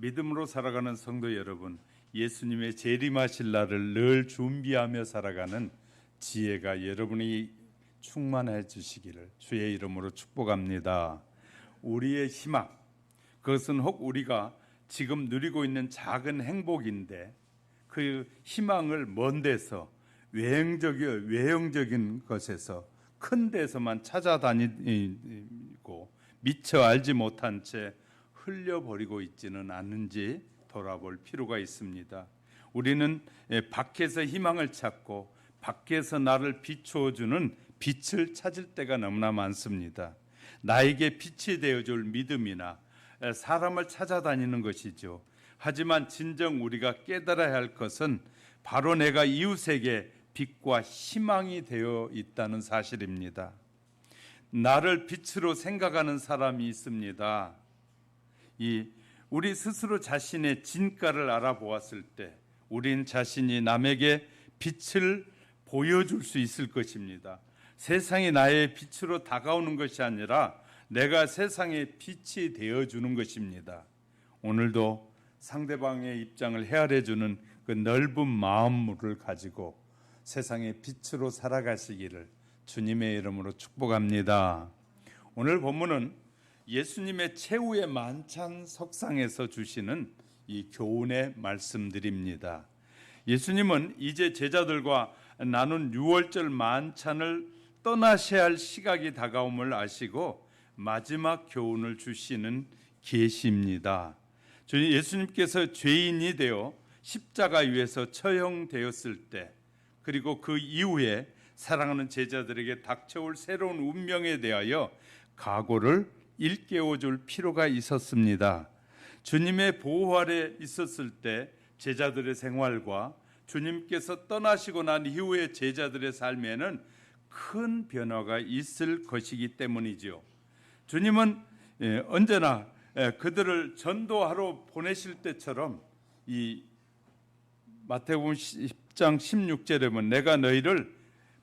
믿음으로 살아가는 성도 여러분, 예수님의 재림하실 날을 늘 준비하며 살아가는 지혜가 여러분이 충만해 주시기를 주의 이름으로 축복합니다. 우리의 희망, 그것은 혹 우리가 지금 누리고 있는 작은 행복인데 그 희망을 먼 데서 외형적인 것에서 큰 데서만 찾아다니고 미처 알지 못한 채 흘려버리고 있지는 않은지 돌아볼 필요가 있습니다. 우리는 밖에서 희망을 찾고 밖에서 나를 비추어주는 빛을 찾을 때가 너무나 많습니다. 나에게 빛이 되어줄 믿음이나 사람을 찾아다니는 것이죠. 하지만 진정 우리가 깨달아야 할 것은 바로 내가 이웃에게 빛과 희망이 되어 있다는 사실입니다. 나를 빛으로 생각하는 사람이 있습니다. 우리 스스로 자신의 진가를 알아보았을 때 우린 자신이 남에게 빛을 보여줄 수 있을 것입니다. 세상이 나의 빛으로 다가오는 것이 아니라 내가 세상의 빛이 되어주는 것입니다. 오늘도 상대방의 입장을 헤아려주는 그 넓은 마음을 가지고 세상의 빛으로 살아가시기를 주님의 이름으로 축복합니다. 오늘 본문은 예수님의 최후의 만찬 석상에서 주시는 이 교훈의 말씀들입니다. 예수님은 이제 제자들과 나눈 유월절 만찬을 떠나셔야 할 시각이 다가옴을 아시고 마지막 교훈을 주시는 계시입니다. 예수님께서 죄인이 되어 십자가 위에서 처형되었을 때 그리고 그 이후에 사랑하는 제자들에게 닥쳐올 새로운 운명에 대하여 각오를 일깨워줄 필요가 있었습니다. 주님의 보호 아래 있었을 때 제자들의 생활과 주님께서 떠나시고 난 이후의 제자들의 삶에는 큰 변화가 있을 것이기 때문이죠. 주님은 언제나 그들을 전도하러 보내실 때처럼 이 마태복음 10장 16절에 보면 내가 너희를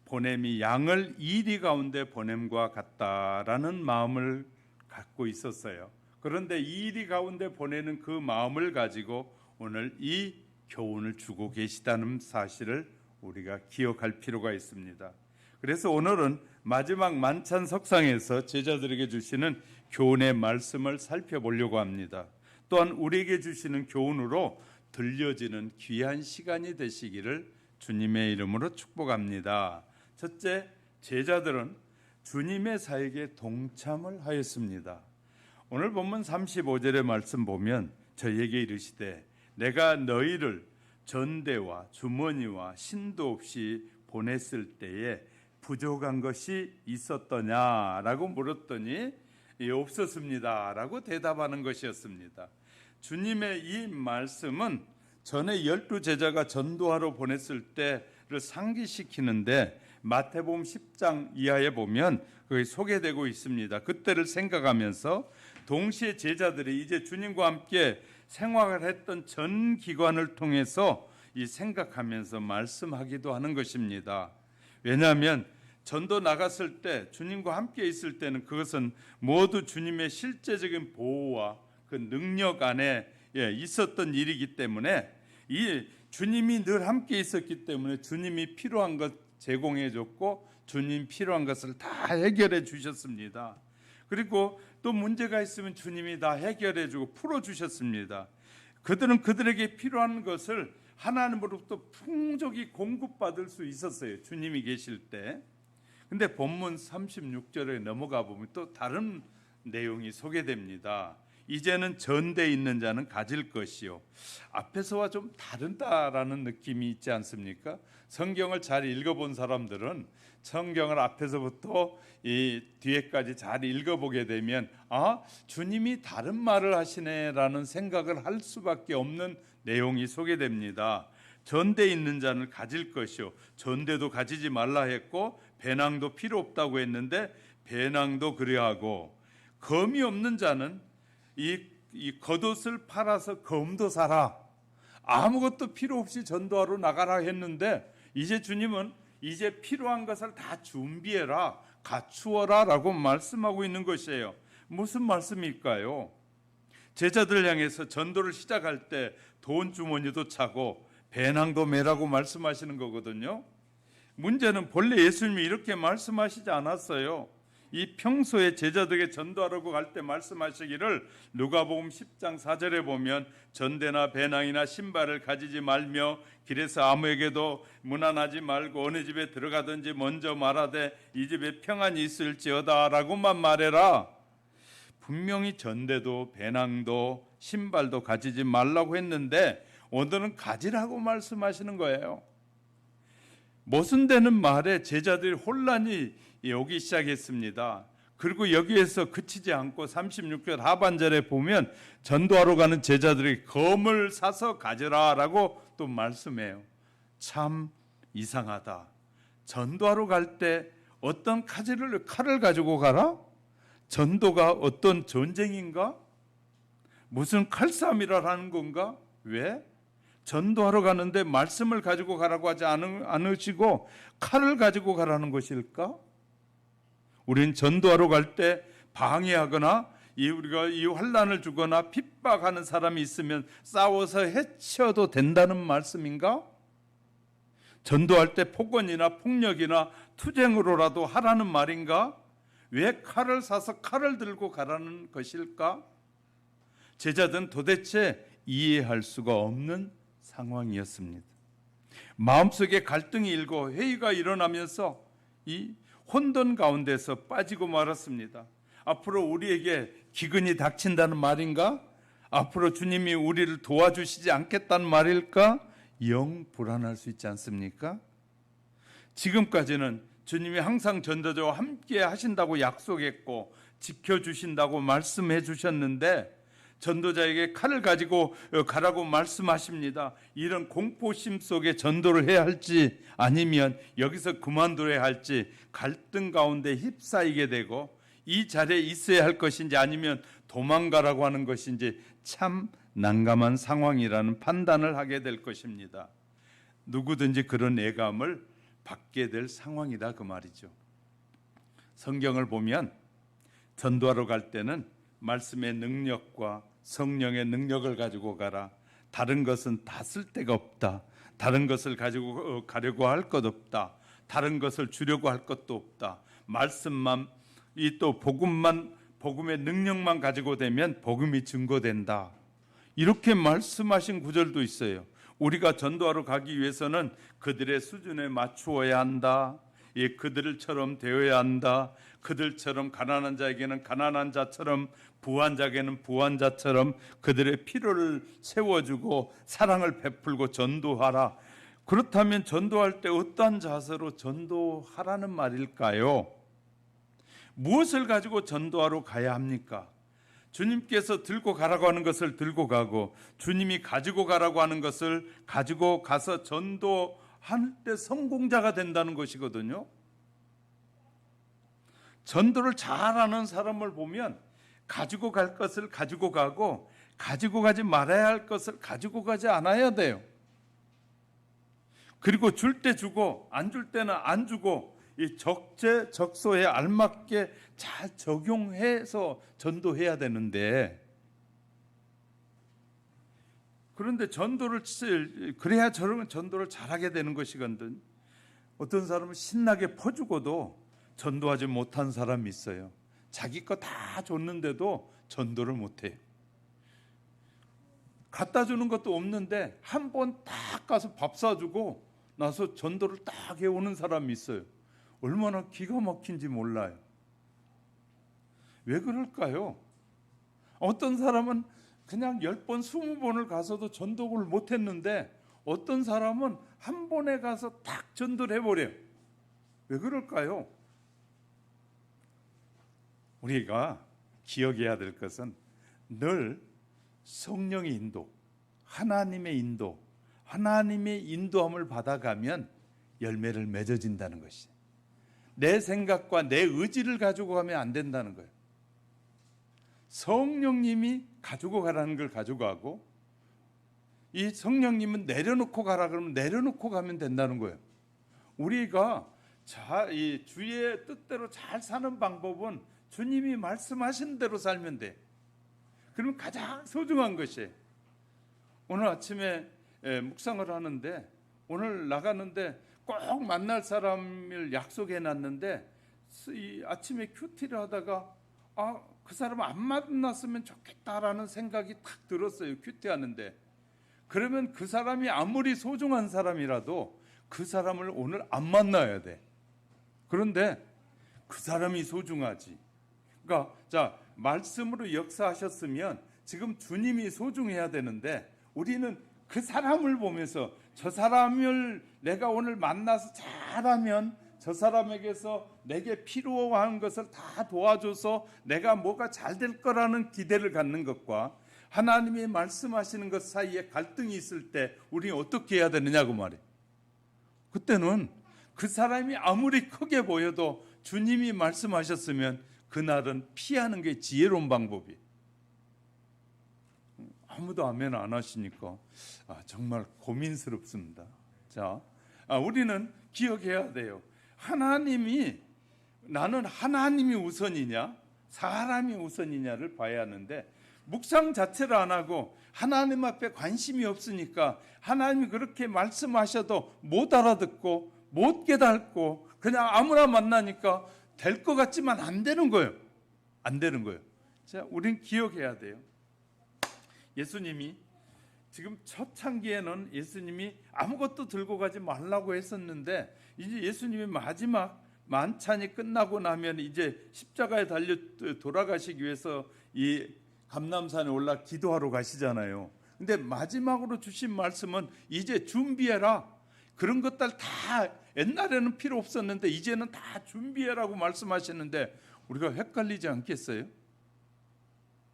보냄이 양을 이리 가운데 보냄과 같다라는 마음을 갖고 있었어요. 그런데 이리 가운데 보내는 그 마음을 가지고 오늘 이 교훈을 주고 계시다는 사실을 우리가 기억할 필요가 있습니다. 그래서 오늘은 마지막 만찬 석상에서 제자들에게 주시는 교훈의 말씀을 살펴보려고 합니다. 또한 우리에게 주시는 교훈으로 들려지는 귀한 시간이 되시기를 주님의 이름으로 축복합니다. 첫째, 제자들은 주님의 사역에 동참을 하였습니다. 오늘 본문 35절의 말씀 보면 저희에게 이르시되 내가 너희를 전대와 주머니와 신도 없이 보냈을 때에 부족한 것이 있었더냐라고 물었더니 없었습니다라고 대답하는 것이었습니다. 주님의 이 말씀은 전에 12제자가 전도하러 보냈을 때를 상기시키는데 마태복음 10장 이하에 보면 그게 소개되고 있습니다. 그때를 생각하면서 동시에 제자들이 이제 주님과 함께 생활을 했던 전 기관을 통해서 이 생각하면서 말씀하기도 하는 것입니다. 왜냐하면 전도 나갔을 때 주님과 함께 있을 때는 그것은 모두 주님의 실제적인 보호와 그 능력 안에 있었던 일이기 때문에 이 주님이 늘 함께 있었기 때문에 주님이 필요한 것 제공해 줬고 주님 필요한 것을 다 해결해 주셨습니다. 그리고 또 문제가 있으면 주님이 다 해결해 주고 풀어 주셨습니다. 그들은 그들에게 필요한 것을 하나님으로부터 풍족히 공급받을 수 있었어요. 주님이 계실 때. 근데 본문 36절에 넘어가 보면 또 다른 내용이 소개됩니다. 이제는 전대에 있는 자는 가질 것이요. 앞에서와 좀 다르다라는 느낌이 있지 않습니까? 성경을 잘 읽어본 사람들은 성경을 앞에서부터 이 뒤에까지 잘 읽어보게 되면 주님이 다른 말을 하시네라는 생각을 할 수밖에 없는 내용이 소개됩니다. 전대에 있는 자는 가질 것이요. 전대도 가지지 말라 했고 배낭도 필요 없다고 했는데 배낭도 그리하고 검이 없는 자는 이 겉옷을 팔아서 검도 사라. 아무것도 필요 없이 전도하러 나가라 했는데 이제 주님은 이제 필요한 것을 다 준비해라, 갖추어라 라고 말씀하고 있는 것이에요. 무슨 말씀일까요? 제자들 향해서 전도를 시작할 때 돈 주머니도 차고 배낭도 메라고 말씀하시는 거거든요. 문제는 본래 예수님이 이렇게 말씀하시지 않았어요. 이 평소에 제자들에게 전도하라고 갈 때 말씀하시기를 누가복음 10장 4절에 보면 전대나 배낭이나 신발을 가지지 말며 길에서 아무에게도 문안하지 말고 어느 집에 들어가든지 먼저 말하되 이 집에 평안이 있을지어다 라고만 말해라. 분명히 전대도 배낭도 신발도 가지지 말라고 했는데 오늘은 가지라고 말씀하시는 거예요. 모순되는 말에 제자들이 혼란이 오기 시작했습니다. 그리고 여기에서 그치지 않고 36절 하반절에 보면 전도하러 가는 제자들이 검을 사서 가져라 라고 또 말씀해요. 참 이상하다. 전도하러 갈 때 어떤 칼을 가지고 가라? 전도가 어떤 전쟁인가? 무슨 칼싸움이라는 건가? 왜? 전도하러 가는데 말씀을 가지고 가라고 하지 않으시고 칼을 가지고 가라는 것일까? 우리는 전도하러 갈 때 방해하거나 우리가 이 환난을 주거나 핍박하는 사람이 있으면 싸워서 해쳐도 된다는 말씀인가? 전도할 때 폭언이나 폭력이나 투쟁으로라도 하라는 말인가? 왜 칼을 사서 칼을 들고 가라는 것일까? 제자들은 도대체 이해할 수가 없는 상황이었습니다. 마음속에 갈등이 일고 회의가 일어나면서 이 혼돈 가운데서 빠지고 말았습니다. 앞으로 우리에게 기근이 닥친다는 말인가? 앞으로 주님이 우리를 도와주시지 않겠다는 말일까? 영 불안할 수 있지 않습니까? 지금까지는 주님이 항상 전도자와 함께 하신다고 약속했고 지켜주신다고 말씀해 주셨는데 전도자에게 칼을 가지고 가라고 말씀하십니다. 이런 공포심 속에 전도를 해야 할지 아니면 여기서 그만둬야 할지 갈등 가운데 휩싸이게 되고 이 자리에 있어야 할 것인지 아니면 도망가라고 하는 것인지 참 난감한 상황이라는 판단을 하게 될 것입니다. 누구든지 그런 애감을 받게 될 상황이다 그 말이죠. 성경을 보면 전도하러 갈 때는 말씀의 능력과 성령의 능력을 가지고 가라. 다른 것은 다 쓸데가 없다. 다른 것을 가지고 가려고 할 것 없다. 다른 것을 주려고 할 것도 없다. 말씀만 또 복음의 능력만 가지고 되면 복음이 증거된다. 이렇게 말씀하신 구절도 있어요. 우리가 전도하러 가기 위해서는 그들의 수준에 맞추어야 한다. 그들처럼 되어야 한다. 그들처럼 가난한 자에게는 가난한 자처럼, 부한 자에게는 부한 자처럼 그들의 필요를 채워주고 사랑을 베풀고 전도하라. 그렇다면 전도할 때 어떤 자세로 전도하라는 말일까요? 무엇을 가지고 전도하러 가야 합니까? 주님께서 들고 가라고 하는 것을 들고 가고 주님이 가지고 가라고 하는 것을 가지고 가서 전도할 때 성공자가 된다는 것이거든요. 전도를 잘하는 사람을 보면 가지고 갈 것을 가지고 가고 가지고 가지 말아야 할 것을 가지고 가지 않아야 돼요. 그리고 줄 때 주고 안 줄 때는 안 주고 이 적재적소에 알맞게 잘 적용해서 전도해야 되는데 그런데 그래야 저런 전도를 잘하게 되는 것이거든. 어떤 사람은 신나게 퍼주고도 전도하지 못한 사람이 있어요. 자기 거 다 줬는데도 전도를 못해요. 갖다 주는 것도 없는데 한 번 딱 가서 밥 사주고 나서 전도를 딱 해오는 사람이 있어요. 얼마나 기가 막힌지 몰라요. 왜 그럴까요? 어떤 사람은 그냥 10번, 20번을 가서도 전도를 못했는데 어떤 사람은 한 번에 가서 딱 전도를 해버려요. 왜 그럴까요? 우리가 기억해야 될 것은 늘 성령의 인도, 하나님의 인도, 하나님의 인도함을 받아가면 열매를 맺어진다는 것이에요. 내 생각과 내 의지를 가지고 가면 안 된다는 거예요. 성령님이 가지고 가라는 걸 가지고 가고 이 성령님은 내려놓고 가라 그러면 내려놓고 가면 된다는 거예요. 우리가 이 주의 뜻대로 잘 사는 방법은 주님이 말씀하신 대로 살면 돼. 그러면 가장 소중한 것이 오늘 아침에 묵상을 하는데 오늘 나가는데 꼭 만날 사람을 약속해 놨는데 이 아침에 큐티를 하다가 그 사람 안 만났으면 좋겠다라는 생각이 탁 들었어요. 큐티하는데. 그러면 그 사람이 아무리 소중한 사람이라도 그 사람을 오늘 안 만나야 돼. 그런데 그 사람이 소중하지. 그러니까 자, 말씀으로 역사하셨으면 지금 주님이 소중해야 되는데 우리는 그 사람을 보면서 저 사람을 내가 오늘 만나서 잘하면 저 사람에게서 내게 필요한 것을 다 도와줘서 내가 뭐가 잘 될 거라는 기대를 갖는 것과 하나님이 말씀하시는 것 사이에 갈등이 있을 때 우리는 어떻게 해야 되느냐고 말이에요. 그때는 그 사람이 아무리 크게 보여도 주님이 말씀하셨으면 그날은 피하는 게 지혜로운 방법이에요. 아무도 아멘 안 하시니까 정말 고민스럽습니다. 자, 우리는 기억해야 돼요. 나는 하나님이 우선이냐 사람이 우선이냐를 봐야 하는데 묵상 자체를 안 하고 하나님 앞에 관심이 없으니까 하나님이 그렇게 말씀하셔도 못 알아듣고 못 깨닫고 그냥 아무나 만나니까 될 것 같지만 안 되는 거예요. 안 되는 거예요. 자, 우린 기억해야 돼요. 예수님이 지금 초창기에는 예수님이 아무것도 들고 가지 말라고 했었는데 이제 예수님이 마지막 만찬이 끝나고 나면 이제 십자가에 달려 돌아가시기 위해서 이 감람산에 올라 기도하러 가시잖아요. 근데 마지막으로 주신 말씀은 이제 준비해라. 그런 것들 다 옛날에는 필요 없었는데 이제는 다 준비해라고 말씀하시는데 우리가 헷갈리지 않겠어요?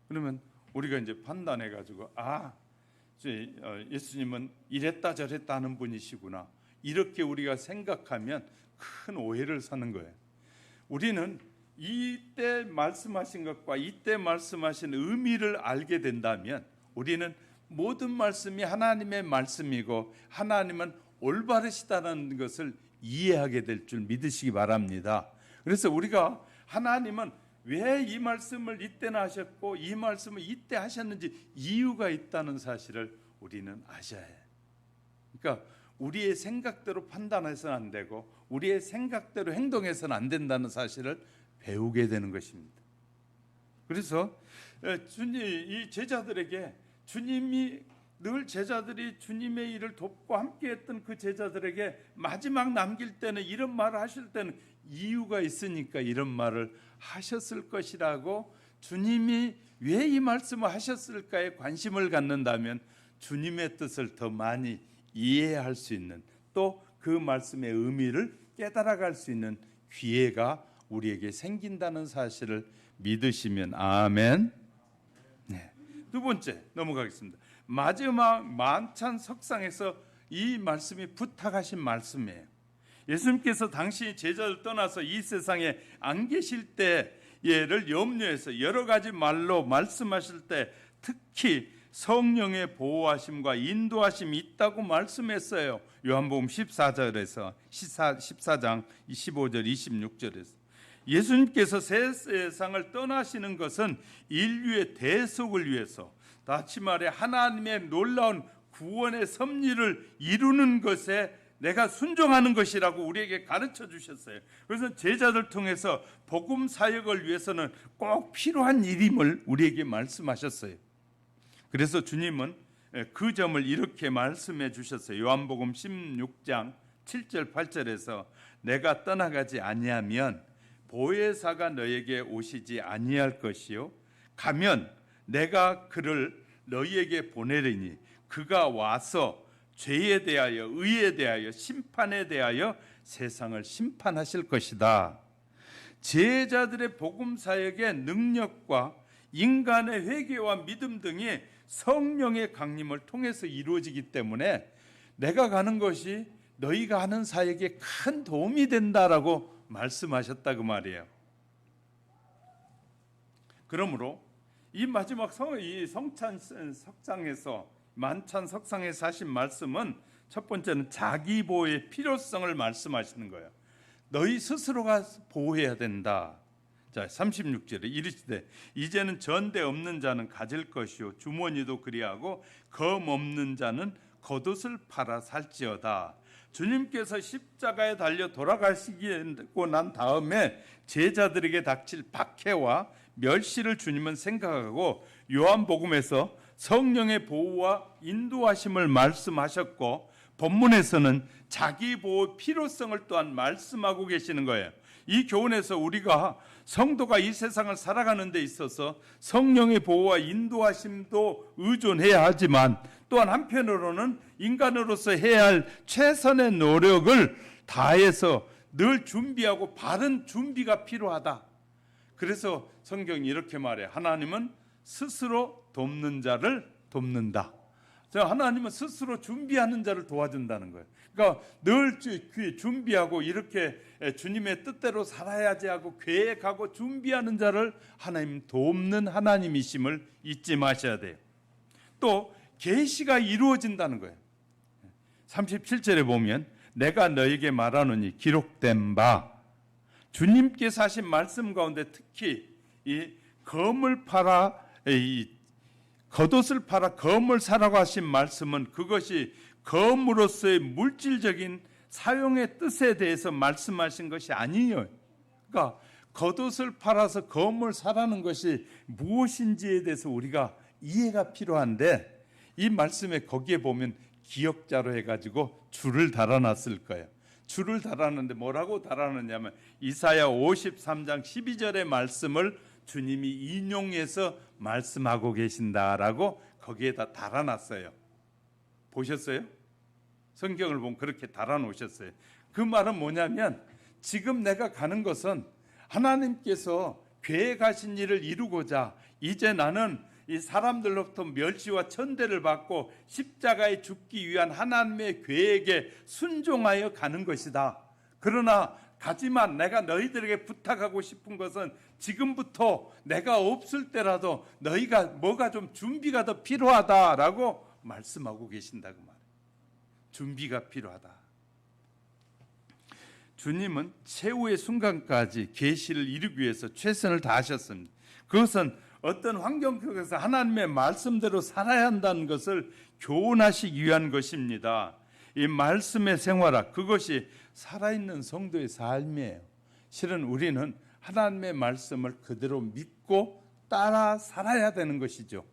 그러면 우리가 이제 판단해 가지고 예수님은 이랬다 저랬다 하는 분이시구나. 이렇게 우리가 생각하면 큰 오해를 사는 거예요. 우리는 이때 말씀하신 것과 이때 말씀하신 의미를 알게 된다면 우리는 모든 말씀이 하나님의 말씀이고 하나님은 올바르시다는 것을 이해하게 될 줄 믿으시기 바랍니다. 그래서 우리가 하나님은 왜 이 말씀을 이때나 하셨고 이 말씀을 이때 하셨는지 이유가 있다는 사실을 우리는 아셔야 해요. 그러니까 우리의 생각대로 판단해서는 안 되고 우리의 생각대로 행동해서는 안 된다는 사실을 배우게 되는 것입니다. 그래서 이 제자들에게 주님이 늘 제자들이 주님의 일을 돕고 함께했던 그 제자들에게 마지막 남길 때는 이런 말을 하실 때는 이유가 있으니까 이런 말을 하셨을 것이라고 주님이 왜 이 말씀을 하셨을까에 관심을 갖는다면 주님의 뜻을 더 많이 이해할 수 있는 또 그 말씀의 의미를 깨달아갈 수 있는 기회가 우리에게 생긴다는 사실을 믿으시면 아멘. 네. 두 번째 넘어가겠습니다. 마지막 만찬 석상에서 이 말씀이 부탁하신 말씀이에요. 예수님께서 당시 제자를 떠나서 이 세상에 안 계실 때를 염려해서 여러 가지 말로 말씀하실 때 특히 성령의 보호하심과 인도하심이 있다고 말씀했어요. 요한복음 14장 15절 26절에서 예수님께서 새 세상을 떠나시는 것은 인류의 대속을 위해서 다시 말해 하나님의 놀라운 구원의 섭리를 이루는 것에 내가 순종하는 것이라고 우리에게 가르쳐 주셨어요. 그래서 제자들 통해서 복음 사역을 위해서는 꼭 필요한 일임을 우리에게 말씀하셨어요. 그래서 주님은 그 점을 이렇게 말씀해 주셨어요. 요한복음 16장 7절 8절에서 내가 떠나가지 아니하면 보혜사가 너에게 오시지 아니할 것이요 가면 내가 그를 너희에게 보내리니 그가 와서 죄에 대하여 의에 대하여 심판에 대하여 세상을 심판하실 것이다. 제자들의 복음 사역의 능력과 인간의 회개와 믿음 등이 성령의 강림을 통해서 이루어지기 때문에 내가 가는 것이 너희가 하는 사역에 큰 도움이 된다라고 말씀하셨다 그 말이에요. 그러므로 이 마지막 성찬 석상에서 만찬 석상에서 하신 말씀은 첫 번째는 자기 보호의 필요성을 말씀하시는 거예요. 너희 스스로가 보호해야 된다. 자, 36절에 이르시되 이제는 전대 없는 자는 가질 것이요 주머니도 그리하고 검 없는 자는 겉옷을 팔아 살지어다. 주님께서 십자가에 달려 돌아가시고 난 다음에 제자들에게 닥칠 박해와 멸시를 주님은 생각하고 요한복음에서 성령의 보호와 인도하심을 말씀하셨고 본문에서는 자기 보호 필요성을 또한 말씀하고 계시는 거예요. 이 교훈에서 우리가 성도가 이 세상을 살아가는 데 있어서 성령의 보호와 인도하심도 의존해야 하지만 또한 한편으로는 인간으로서 해야 할 최선의 노력을 다해서 늘 준비하고 바른 준비가 필요하다. 그래서 성경이 이렇게 말해. 하나님은 스스로 돕는 자를 돕는다. 하나님은 스스로 준비하는 자를 도와준다는 거예요. 그러니까 늘 준비하고 이렇게 주님의 뜻대로 살아야지 하고 계획하고 준비하는 자를 하나님 돕는 하나님이심을 잊지 마셔야 돼요. 또 계시가 이루어진다는 거예요. 37절에 보면 내가 너에게 말하노니 기록된 바, 주님께서 하신 말씀 가운데 특히 이 검을 팔아 이 겉옷을 팔아 검을 사라고 하신 말씀은 그것이 검으로서의 물질적인 사용의 뜻에 대해서 말씀하신 것이 아니에요. 그러니까 겉옷을 팔아서 검을 사라는 것이 무엇인지에 대해서 우리가 이해가 필요한데 이 말씀에 거기에 보면 기역자로 해가지고 줄을 달아놨을 거예요. 줄을 달아놨는데 뭐라고 달아놨냐면 이사야 53장 12절의 말씀을 주님이 인용해서 말씀하고 계신다라고 거기에다 달아놨어요. 보셨어요? 성경을 보면 그렇게 달아놓으셨어요. 그 말은 뭐냐면 지금 내가 가는 것은 하나님께서 계획하신 일을 이루고자 이제 나는 이 사람들로부터 멸시와 천대를 받고 십자가에 죽기 위한 하나님의 계획에 순종하여 가는 것이다. 그러나 가지만 내가 너희들에게 부탁하고 싶은 것은 지금부터 내가 없을 때라도 너희가 뭐가 좀 준비가 더 필요하다라고 말씀하고 계신다고 말해요. 준비가 필요하다. 주님은 최후의 순간까지 계시를 이루기 위해서 최선을 다하셨습니다. 그것은 어떤 환경 속에서 하나님의 말씀대로 살아야 한다는 것을 교훈하시기 위한 것입니다. 이 말씀의 생활화, 그것이 살아있는 성도의 삶이에요. 실은 우리는 하나님의 말씀을 그대로 믿고 따라 살아야 되는 것이죠.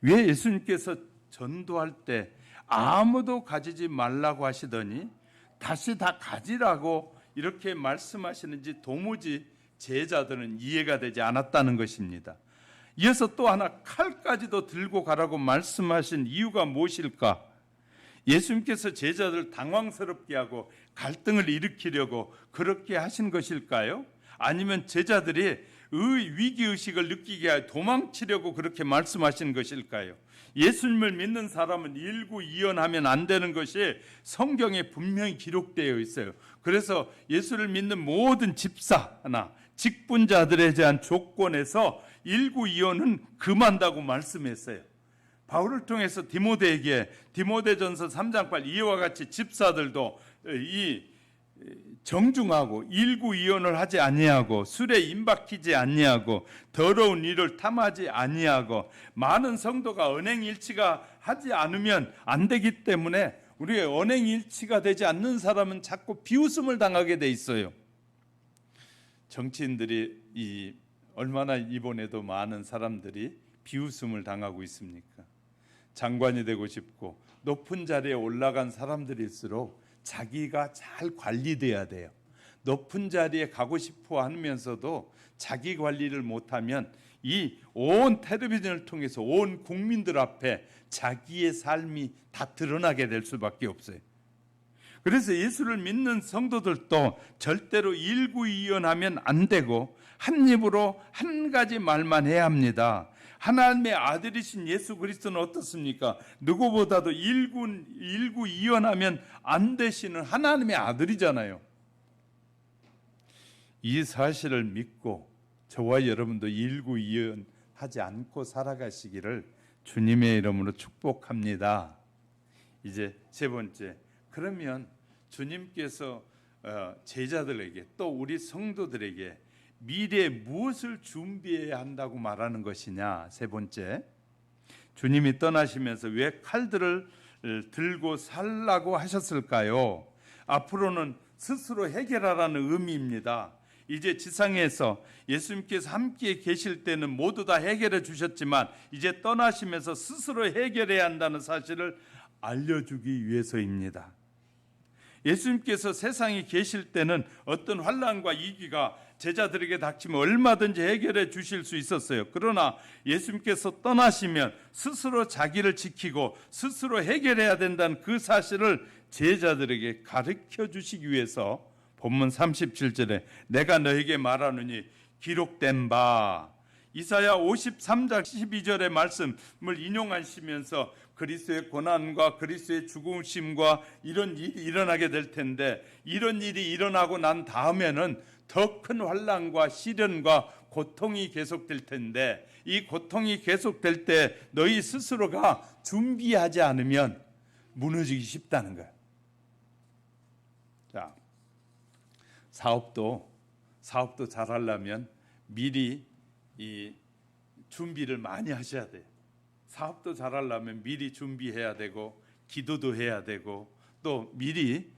왜 예수님께서 전도할 때 아무도 가지지 말라고 하시더니 다시 다 가지라고 이렇게 말씀하시는지 도무지 제자들은 이해가 되지 않았다는 것입니다. 이어서 또 하나 칼까지도 들고 가라고 말씀하신 이유가 무엇일까? 예수님께서 제자들 당황스럽게 하고 갈등을 일으키려고 그렇게 하신 것일까요? 아니면 제자들이 위기의식을 느끼게 하여 도망치려고 그렇게 말씀하신 것일까요? 예수님을 믿는 사람은 일구이연하면 안 되는 것이 성경에 분명히 기록되어 있어요. 그래서 예수를 믿는 모든 집사나 직분자들에 대한 조건에서 일구이연은 금한다고 말씀했어요. 바울을 통해서 디모데에게 디모데전서 3장 8 이와 같이 집사들도 이 정중하고 일구이연을 하지 아니하고 술에 임박히지 아니하고 더러운 일을 탐하지 아니하고 많은 성도가 언행일치가 하지 않으면 안 되기 때문에 우리가 언행일치가 되지 않는 사람은 자꾸 비웃음을 당하게 돼 있어요. 정치인들이 얼마나 이번에도 많은 사람들이 비웃음을 당하고 있습니까? 장관이 되고 싶고 높은 자리에 올라간 사람들일수록 자기가 잘 관리돼야 돼요. 높은 자리에 가고 싶어 하면서도 자기 관리를 못하면 이 온 텔레비전을 통해서 온 국민들 앞에 자기의 삶이 다 드러나게 될 수밖에 없어요. 그래서 예수를 믿는 성도들도 절대로 일구이연하면 안 되고 한 입으로 한 가지 말만 해야 합니다. 하나님의 아들이신 예수 그리스도는 어떻습니까? 누구보다도 일구이연하면 안 되시는 하나님의 아들이잖아요. 이 사실을 믿고 저와 여러분도 일구이연하지 않고 살아가시기를 주님의 이름으로 축복합니다. 이제 세 번째, 그러면 주님께서 제자들에게 또 우리 성도들에게 미래에 무엇을 준비해야 한다고 말하는 것이냐? 세 번째, 주님이 떠나시면서 왜 칼들을 들고 살라고 하셨을까요? 앞으로는 스스로 해결하라는 의미입니다. 이제 지상에서 예수님께서 함께 계실 때는 모두 다 해결해 주셨지만 이제 떠나시면서 스스로 해결해야 한다는 사실을 알려주기 위해서입니다. 예수님께서 세상에 계실 때는 어떤 환난과 위기가 제자들에게 닥치면 얼마든지 해결해 주실 수 있었어요. 그러나 예수님께서 떠나시면 스스로 자기를 지키고 스스로 해결해야 된다는 그 사실을 제자들에게 가르쳐 주시기 위해서 본문 37절에 내가 너에게 말하노니 기록된 바, 이사야 53장 12절의 말씀을 인용하시면서 그리스도의 고난과 그리스도의 죽으심과 이런 일이 일어나게 될 텐데, 이런 일이 일어나고 난 다음에는 더 큰 환난과 시련과 고통이 계속될 텐데, 이 고통이 계속될 때 너희 스스로가 준비하지 않으면 무너지기 쉽다는 거예요. 자, 사업도 잘하려면 미리 이 준비를 많이 하셔야 돼요. 사업도 잘하려면 미리 준비해야 되고, 기도도 해야 되고, 또 미리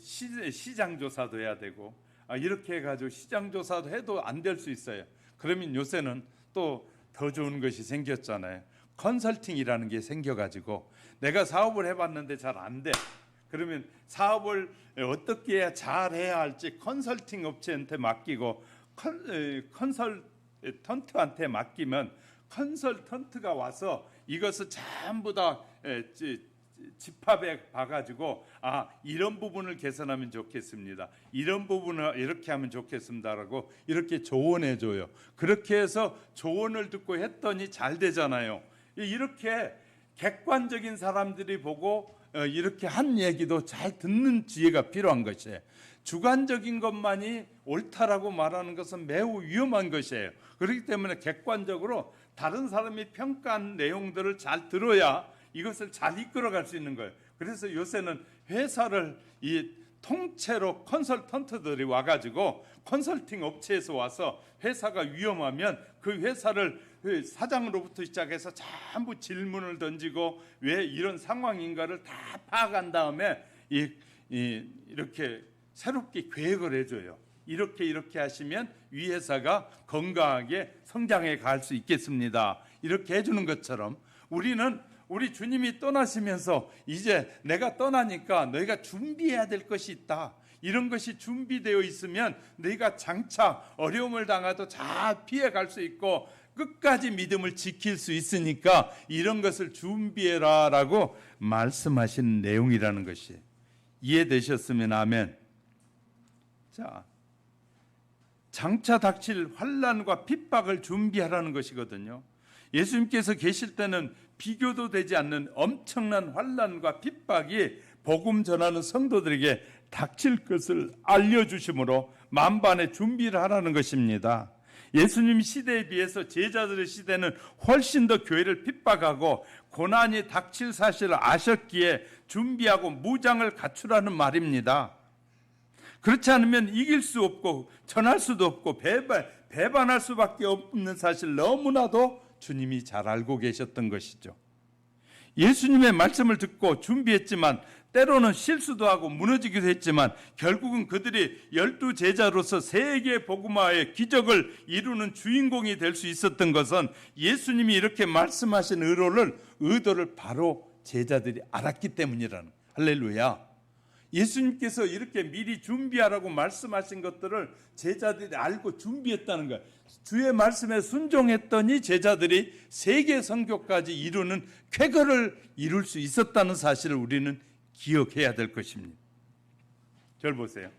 시장 조사도 해야 되고, 이렇게 해가지고 시장 조사도 해도 안 될 수 있어요. 그러면 요새는 또 더 좋은 것이 생겼잖아요. 컨설팅이라는 게 생겨가지고 내가 사업을 해봤는데 잘 안 돼. 그러면 사업을 어떻게 해야 잘해야 할지 컨설팅 업체한테 맡기고 컨설턴트한테 맡기면 컨설턴트가 와서 이것을 전부 다 집합해 봐가지고 이런 부분을 개선하면 좋겠습니다. 이런 부분을 이렇게 하면 좋겠습니다라고 이렇게 조언해 줘요. 그렇게 해서 조언을 듣고 했더니 잘 되잖아요. 이렇게 객관적인 사람들이 보고 이렇게 한 얘기도 잘 듣는 지혜가 필요한 것이에요. 주관적인 것만이 옳다라고 말하는 것은 매우 위험한 것이에요. 그렇기 때문에 객관적으로 다른 사람이 평가한 내용들을 잘 들어야 이것을 잘 이끌어갈 수 있는 거예요. 그래서 요새는 회사를 이 통째로 컨설턴트들이 와가지고 컨설팅 업체에서 와서 회사가 위험하면 그 회사를 사장으로부터 시작해서 전부 질문을 던지고 왜 이런 상황인가를 다 파악한 다음에 이렇게 새롭게 계획을 해줘요. 이렇게 하시면 위 회사가 건강하게 성장해 갈 수 있겠습니다. 이렇게 해주는 것처럼 우리 주님이 떠나시면서 이제 내가 떠나니까 너희가 준비해야 될 것이 있다. 이런 것이 준비되어 있으면 너희가 장차 어려움을 당해도 잘 피해갈 수 있고 끝까지 믿음을 지킬 수 있으니까 이런 것을 준비해라 라고 말씀하신 내용이라는 것이 이해되셨으면 아멘. 자, 장차 닥칠 환난과 핍박을 준비하라는 것이거든요. 예수님께서 계실 때는 비교도 되지 않는 엄청난 환난과 핍박이 복음 전하는 성도들에게 닥칠 것을 알려주심으로 만반의 준비를 하라는 것입니다. 예수님 시대에 비해서 제자들의 시대는 훨씬 더 교회를 핍박하고 고난이 닥칠 사실을 아셨기에 준비하고 무장을 갖추라는 말입니다. 그렇지 않으면 이길 수 없고 전할 수도 없고 배반할 수밖에 없는 사실 너무나도 주님이 잘 알고 계셨던 것이죠. 예수님의 말씀을 듣고 준비했지만 때로는 실수도 하고 무너지기도 했지만 결국은 그들이 12 제자로서 세계 복음화의 기적을 이루는 주인공이 될 수 있었던 것은 예수님이 이렇게 말씀하신 의도를 바로 제자들이 알았기 때문이라는, 할렐루야. 예수님께서 이렇게 미리 준비하라고 말씀하신 것들을 제자들이 알고 준비했다는 거예요. 주의 말씀에 순종했더니 제자들이 세계 선교까지 이루는 쾌거를 이룰 수 있었다는 사실을 우리는 기억해야 될 것입니다. 저를 보세요.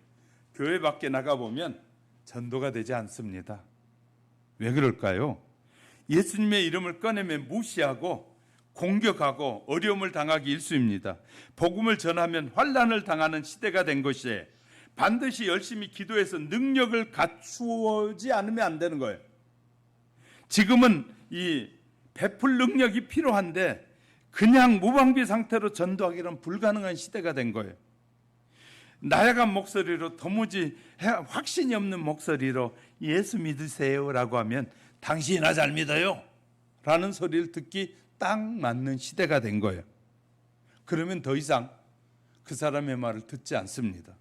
교회 밖에 나가보면 전도가 되지 않습니다. 왜 그럴까요? 예수님의 이름을 꺼내면 무시하고 공격하고 어려움을 당하기 일쑤입니다. 복음을 전하면 환난을 당하는 시대가 된 것이에요. 반드시 열심히 기도해서 능력을 갖추지 않으면 안 되는 거예요. 지금은 이 베풀 능력이 필요한데 그냥 무방비 상태로 전도하기는 불가능한 시대가 된 거예요. 나약한 목소리로 도무지 확신이 없는 목소리로 예수 믿으세요라고 하면 당신이나 잘 믿어요 라는 소리를 듣기 딱 맞는 시대가 된 거예요. 그러면 더 이상 그 사람의 말을 듣지 않습니다.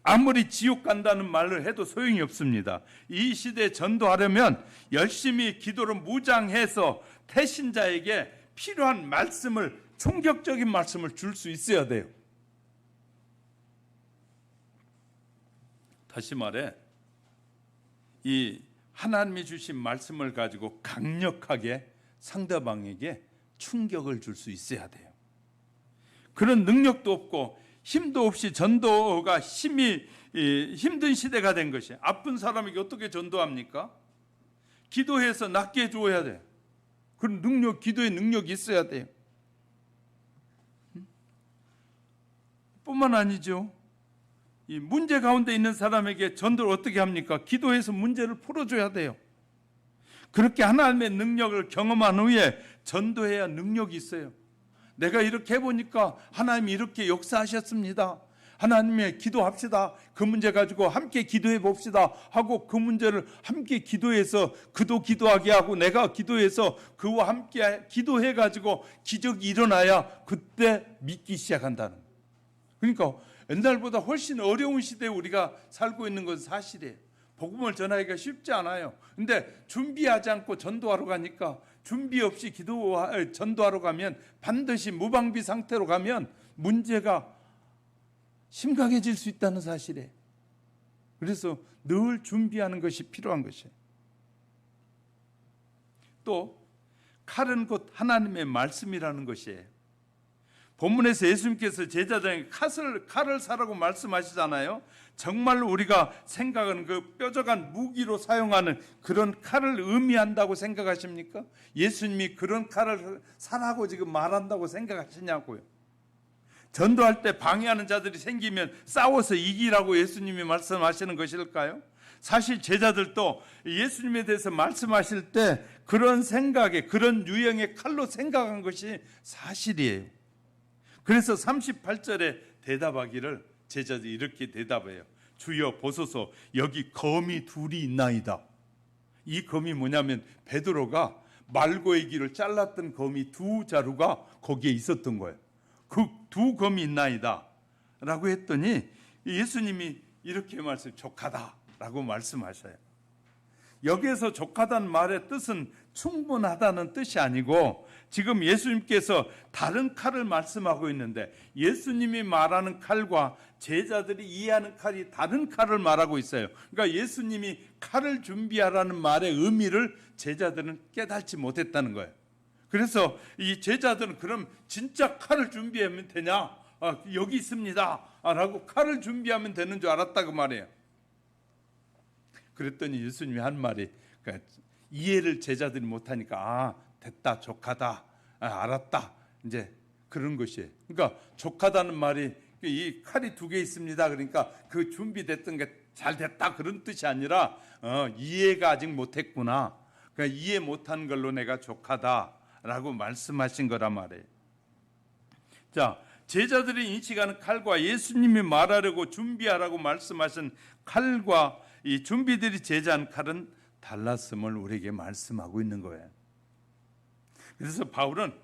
아무리 지옥 간다는 말을 해도 소용이 없습니다. 이 시대에 전도하려면 열심히 기도로 무장해서 태신자에게 필요한 말씀을, 충격적인 말씀을 줄 수 있어야 돼요. 다시 말해, 이 하나님이 주신 말씀을 가지고 강력하게 상대방에게 충격을 줄 수 있어야 돼요. 그런 능력도 없고 힘도 없이 전도가 힘든 시대가 된 것이, 아픈 사람에게 어떻게 전도합니까? 기도해서 낫게 해줘야 돼요. 그런 능력, 기도의 능력이 있어야 돼요. 뿐만 아니죠. 이 문제 가운데 있는 사람에게 전도를 어떻게 합니까? 기도해서 문제를 풀어줘야 돼요. 그렇게 하나님의 능력을 경험한 후에 전도해야 능력이 있어요. 내가 이렇게 해보니까 하나님이 이렇게 역사하셨습니다. 하나님의 기도합시다. 그 문제 가지고 함께 기도해 봅시다 하고 그 문제를 함께 기도해서 그도 기도하게 하고 내가 기도해서 그와 함께 기도해 가지고 기적이 일어나야 그때 믿기 시작한다는 거예요. 그러니까 옛날보다 훨씬 어려운 시대에 우리가 살고 있는 것은 사실이에요. 복음을 전하기가 쉽지 않아요. 근데 준비하지 않고 전도하러 가니까, 준비 없이 전도하러 가면, 반드시 무방비 상태로 가면 문제가 심각해질 수 있다는 사실이에요. 그래서 늘 준비하는 것이 필요한 것이에요. 또 칼은 곧 하나님의 말씀이라는 것이에요. 본문에서 예수님께서 제자들에게 칼을 사라고 말씀하시잖아요. 정말로 우리가 생각하는 그 뾰족한 무기로 사용하는 그런 칼을 의미한다고 생각하십니까? 예수님이 그런 칼을 사라고 지금 말한다고 생각하시냐고요. 전도할 때 방해하는 자들이 생기면 싸워서 이기라고 예수님이 말씀하시는 것일까요? 사실 제자들도 예수님에 대해서 말씀하실 때 그런 생각에, 그런 유형의 칼로 생각한 것이 사실이에요. 그래서 38절에 대답하기를 제자들이 이렇게 대답해요. 주여 보소서, 여기 검이 둘이 있나이다. 이 검이 뭐냐면 베드로가 말고의 길을 잘랐던 검이 두 자루가 거기에 있었던 거예요. 그 두 검이 있나이다 라고 했더니 예수님이 이렇게 족하다라고 말씀하셔요. 여기에서 족하다는 말의 뜻은 충분하다는 뜻이 아니고, 지금 예수님께서 다른 칼을 말씀하고 있는데 예수님이 말하는 칼과 제자들이 이해하는 칼이 다른 칼을 말하고 있어요. 그러니까 예수님이 칼을 준비하라는 말의 의미를 제자들은 깨닫지 못했다는 거예요. 그래서 이 제자들은 그럼 진짜 칼을 준비하면 되냐? 여기 있습니다 라고 칼을 준비하면 되는 줄 알았다고 말이에요. 그랬더니 예수님이 한 말이, 그러니까 이해를 제자들이 못하니까 됐다, 족하다, 알았다, 이제 그런 것이에요. 그러니까 족하다는 말이 이 칼이 두 개 있습니다, 그러니까 그 준비됐던 게 잘 됐다, 그런 뜻이 아니라 이해가 아직 못했구나, 그러니까 이해 못한 걸로 내가 족하다라고 말씀하신 거란 말이에요. 자, 제자들이 인식하는 칼과 예수님이 말하려고 준비하라고 말씀하신 칼과 이 준비들이 제자한 칼은 달랐음을 우리에게 말씀하고 있는 거예요. 그래서 바울은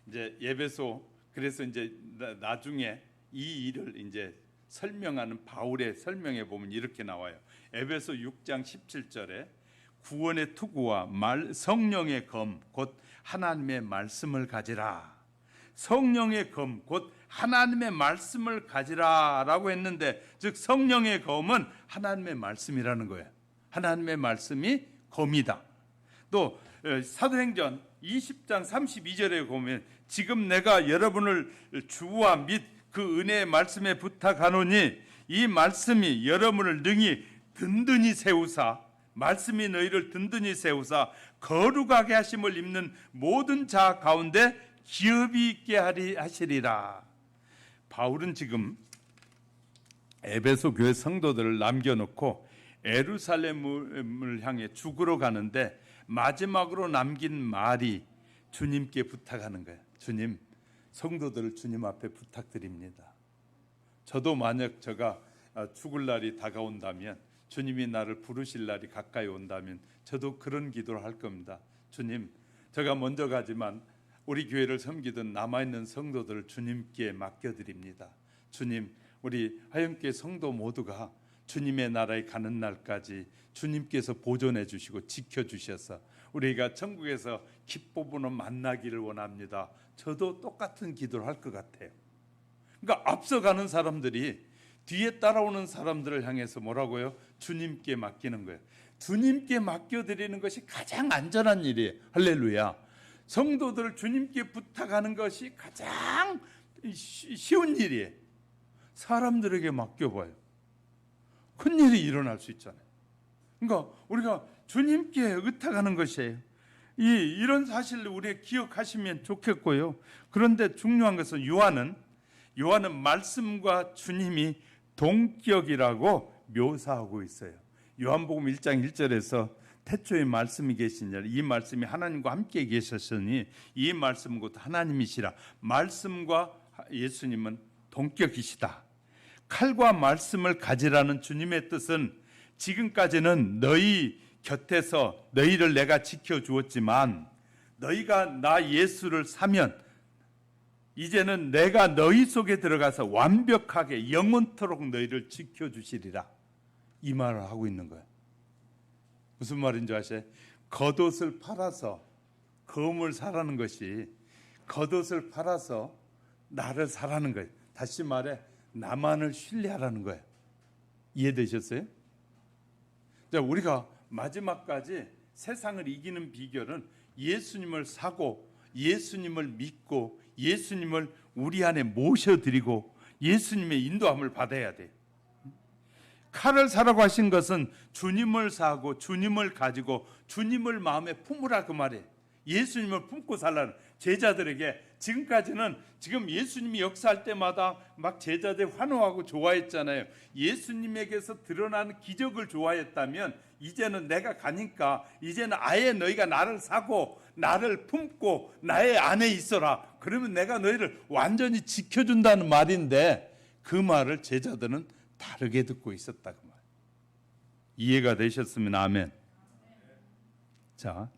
이제 에베소, 그래서 이제 나중에 이 일을 이제 설명하는 바울의 설명에 보면 이렇게 나와요. 에베소 6장 17절에 구원의 투구와 성령의 검 곧 하나님의 말씀을 가지라. 성령의 검 곧 하나님의 말씀을 가지라라고 했는데, 즉 성령의 검은 하나님의 말씀이라는 거예요. 하나님의 말씀이 검이다. 또 사도행전 20장 32절에 보면 지금 내가 여러분을 주와 및 그 은혜의 말씀에 부탁하노니 이 말씀이 여러분을 능히 든든히 세우사, 말씀이 너희를 든든히 세우사 거룩하게 하심을 입는 모든 자 가운데 기업이 있게 하시리라. 바울은 지금 에베소 교회 성도들을 남겨놓고 예루살렘을 향해 죽으러 가는데 마지막으로 남긴 말이 주님께 부탁하는 거예요. 주님, 성도들을 주님 앞에 부탁드립니다. 저도 만약 제가 죽을 날이 다가온다면, 주님이 나를 부르실 날이 가까이 온다면 저도 그런 기도를 할 겁니다. 주님, 제가 먼저 가지만 우리 교회를 섬기던 남아있는 성도들을 주님께 맡겨드립니다. 주님, 우리 화영교회 성도 모두가 주님의 나라에 가는 날까지 주님께서 보존해 주시고 지켜주셔서 우리가 천국에서 기뻐보는 만나기를 원합니다. 저도 똑같은 기도를 할 것 같아요. 그러니까 앞서가는 사람들이 뒤에 따라오는 사람들을 향해서 뭐라고요? 주님께 맡기는 거예요. 주님께 맡겨드리는 것이 가장 안전한 일이에요. 할렐루야. 성도들을 주님께 부탁하는 것이 가장 쉬운 일이에요. 사람들에게 맡겨봐요. 큰일이 일어날 수 있잖아요. 그러니까 우리가 주님께 의탁하는 것이에요. 이런 사실을 우리가 기억하시면 좋겠고요. 그런데 중요한 것은 요한은 말씀과 주님이 동격이라고 묘사하고 있어요. 요한복음 1장 1절에서 태초에 말씀이 계시니라, 이 말씀이 하나님과 함께 계셨으니 이 말씀은 곧 하나님이시라. 말씀과 예수님은 동격이시다. 칼과 말씀을 가지라는 주님의 뜻은 지금까지는 너희 곁에서 너희를 내가 지켜주었지만 너희가 나 예수를 사면 이제는 내가 너희 속에 들어가서 완벽하게 영원토록 너희를 지켜주시리라. 이 말을 하고 있는 거예요. 무슨 말인지 아세요? 겉옷을 팔아서 검을 사라는 것이 겉옷을 팔아서 나를 사라는 거예요. 다시 말해 나만을 신뢰하라는 거예요. 이해되셨어요? 자, 우리가 마지막까지 세상을 이기는 비결은 예수님을 사고 예수님을 믿고 예수님을 우리 안에 모셔드리고 예수님의 인도함을 받아야 돼요. 칼을 사라고 하신 것은 주님을 사고 주님을 가지고 주님을 마음에 품으라 그 말이에요. 예수님을 품고 살라는. 제자들에게 지금까지는 지금 예수님이 역사할 때마다 막 제자들 환호하고 좋아했잖아요. 예수님에게서 드러나는 기적을 좋아했다면 이제는 내가 가니까 이제는 아예 너희가 나를 사고 나를 품고 나의 안에 있어라. 그러면 내가 너희를 완전히 지켜준다는 말인데 그 말을 제자들은 다르게 듣고 있었다 그 말. 이해가 되셨으면 아멘. 자,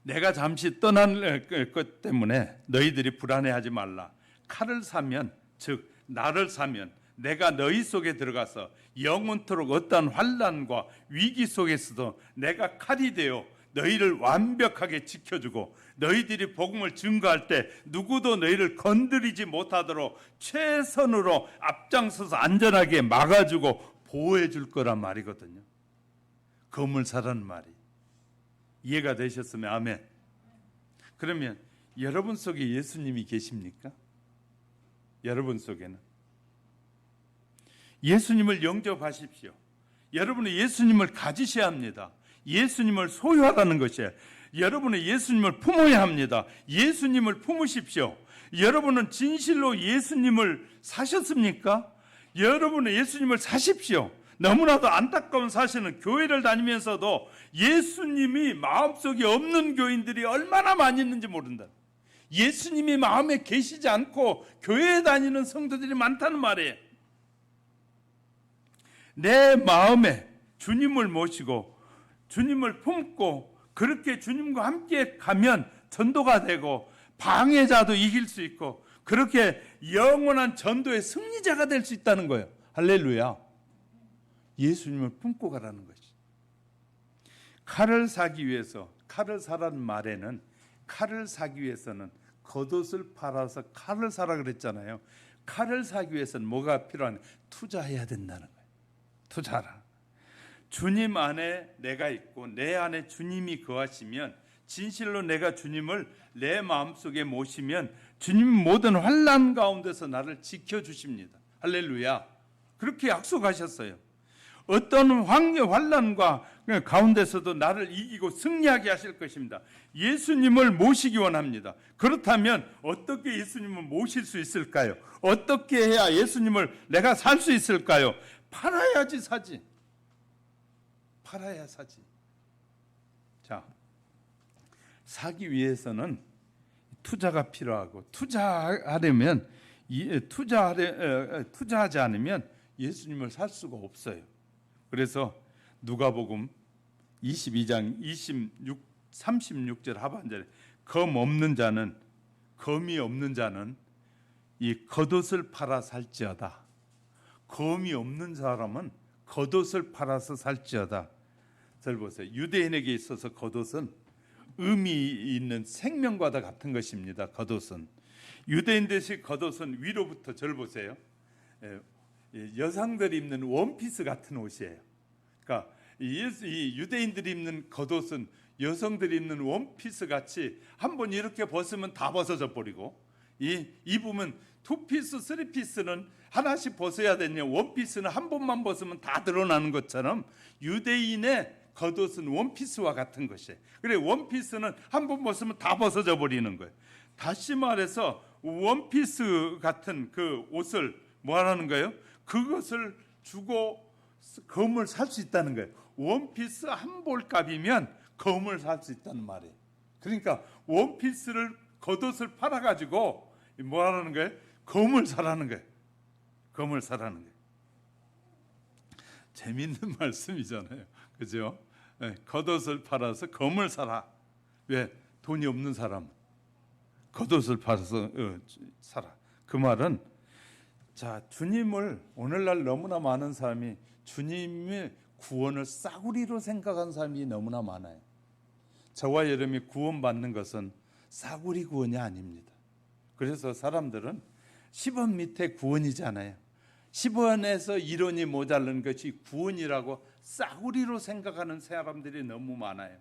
내가 잠시 떠날 것 때문에 너희들이 불안해하지 말라. 칼을 사면, 즉 나를 사면 내가 너희 속에 들어가서 영원토록 어떠한 환난과 위기 속에서도 내가 칼이 되어 너희를 완벽하게 지켜주고 너희들이 복음을 증거할 때 누구도 너희를 건드리지 못하도록 최선으로 앞장서서 안전하게 막아주고 보호해 줄 거란 말이거든요. 검을 사라는 말이. 이해가 되셨으면 아멘. 그러면 여러분 속에 예수님이 계십니까? 여러분 속에는 예수님을 영접하십시오. 여러분은 예수님을 가지셔야 합니다. 예수님을 소유하라는 것이에요. 여러분은 예수님을 품어야 합니다. 예수님을 품으십시오. 여러분은 진실로 예수님을 사셨습니까? 여러분은 예수님을 사십시오. 너무나도 안타까운 사실은 교회를 다니면서도 예수님이 마음속에 없는 교인들이 얼마나 많이 있는지 모른다. 예수님이 마음에 계시지 않고 교회에 다니는 성도들이 많다는 말이에요. 내 마음에 주님을 모시고 주님을 품고 그렇게 주님과 함께 가면 전도가 되고 방해자도 이길 수 있고 그렇게 영원한 전도의 승리자가 될 수 있다는 거예요. 할렐루야. 예수님을 품고 가라는 것이. 칼을 사기 위해서, 칼을 사라는 말에는 칼을 사기 위해서는 겉옷을 팔아서 칼을 사라 그랬잖아요. 칼을 사기 위해서는 뭐가 필요한? 투자해야 된다는 거예요. 투자라. 주님 안에 내가 있고 내 안에 주님이 거하시면 진실로 내가 주님을 내 마음속에 모시면 주님 모든 환난 가운데서 나를 지켜주십니다. 할렐루야. 그렇게 약속하셨어요. 어떤 환난과 가운데서도 나를 이기고 승리하게 하실 것입니다. 예수님을 모시기 원합니다. 그렇다면 어떻게 예수님을 모실 수 있을까요? 어떻게 해야 예수님을 내가 살 수 있을까요? 팔아야지 사지. 팔아야 사지. 자, 사기 위해서는 투자가 필요하고 투자하려면 투자하지 않으면 예수님을 살 수가 없어요. 그래서 누가복음 22장 36절 하반절에 검이 없는 자는 이 겉옷을 팔아 살지어다. 검이 없는 사람은 겉옷을 팔아서 살지어다. 잘 보세요. 유대인에게 있어서 겉옷은 의미 있는 생명과도 같은 것입니다. 겉옷은 유대인들식 겉옷은 위로부터 절 보세요. 여성들이 입는 원피스 같은 옷이에요. 그러니까 이 유대인들이 입는 겉옷은 여성들이 입는 원피스 같이 한번 이렇게 벗으면 다 벗어져 버리고, 입으면 투피스, 쓰리피스는 하나씩 벗어야 되냐, 원피스는 한 번만 벗으면 다 드러나는 것처럼 유대인의 겉옷은 원피스와 같은 것이에요. 그래, 원피스는 한 번 벗으면 다 벗어져 버리는 거예요. 다시 말해서 원피스 같은 그 옷을 뭐 하라는 거예요? 그것을 주고 검을 살 수 있다는 거예요. 원피스 한 벌값이면 검을 살 수 있다는 말이에요. 그러니까 원피스를 겉옷을 팔아가지고 뭐 하라는 거예요? 검을 사라는 거예요. 검을 사라는 거예요. 재밌는 말씀이잖아요. 그죠? 네, 겉옷을 팔아서 검을 사라. 왜? 돈이 없는 사람 겉옷을 팔아서 사라. 그 말은, 자, 주님을 오늘날 너무나 많은 사람이 주님의 구원을 싸구리로 생각하는 사람이 너무나 많아요. 저와 여러분이 구원받는 것은 싸구리 구원이 아닙니다. 그래서 사람들은 10원 밑에 구원이잖아요. 10원에서 1원이 모자른 것이 구원이라고 싸구리로 생각하는 사람들이 너무 많아요.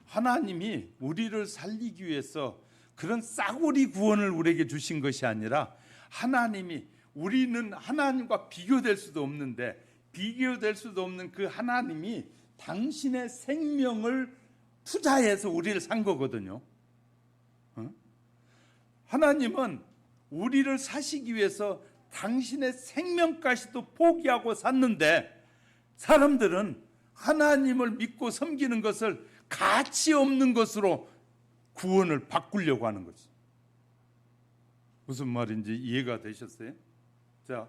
하나님이 우리를 살리기 위해서 그런 싸구리 구원을 우리에게 주신 것이 아니라, 하나님이, 우리는 하나님과 비교될 수도 없는데 비교될 수도 없는 그 하나님이 당신의 생명을 투자해서 우리를 산 거거든요. 하나님은 우리를 사시기 위해서 당신의 생명까지도 포기하고 샀는데, 사람들은 하나님을 믿고 섬기는 것을 가치 없는 것으로 구원을 바꾸려고 하는 거지. 무슨 말인지 이해가 되셨어요? 자,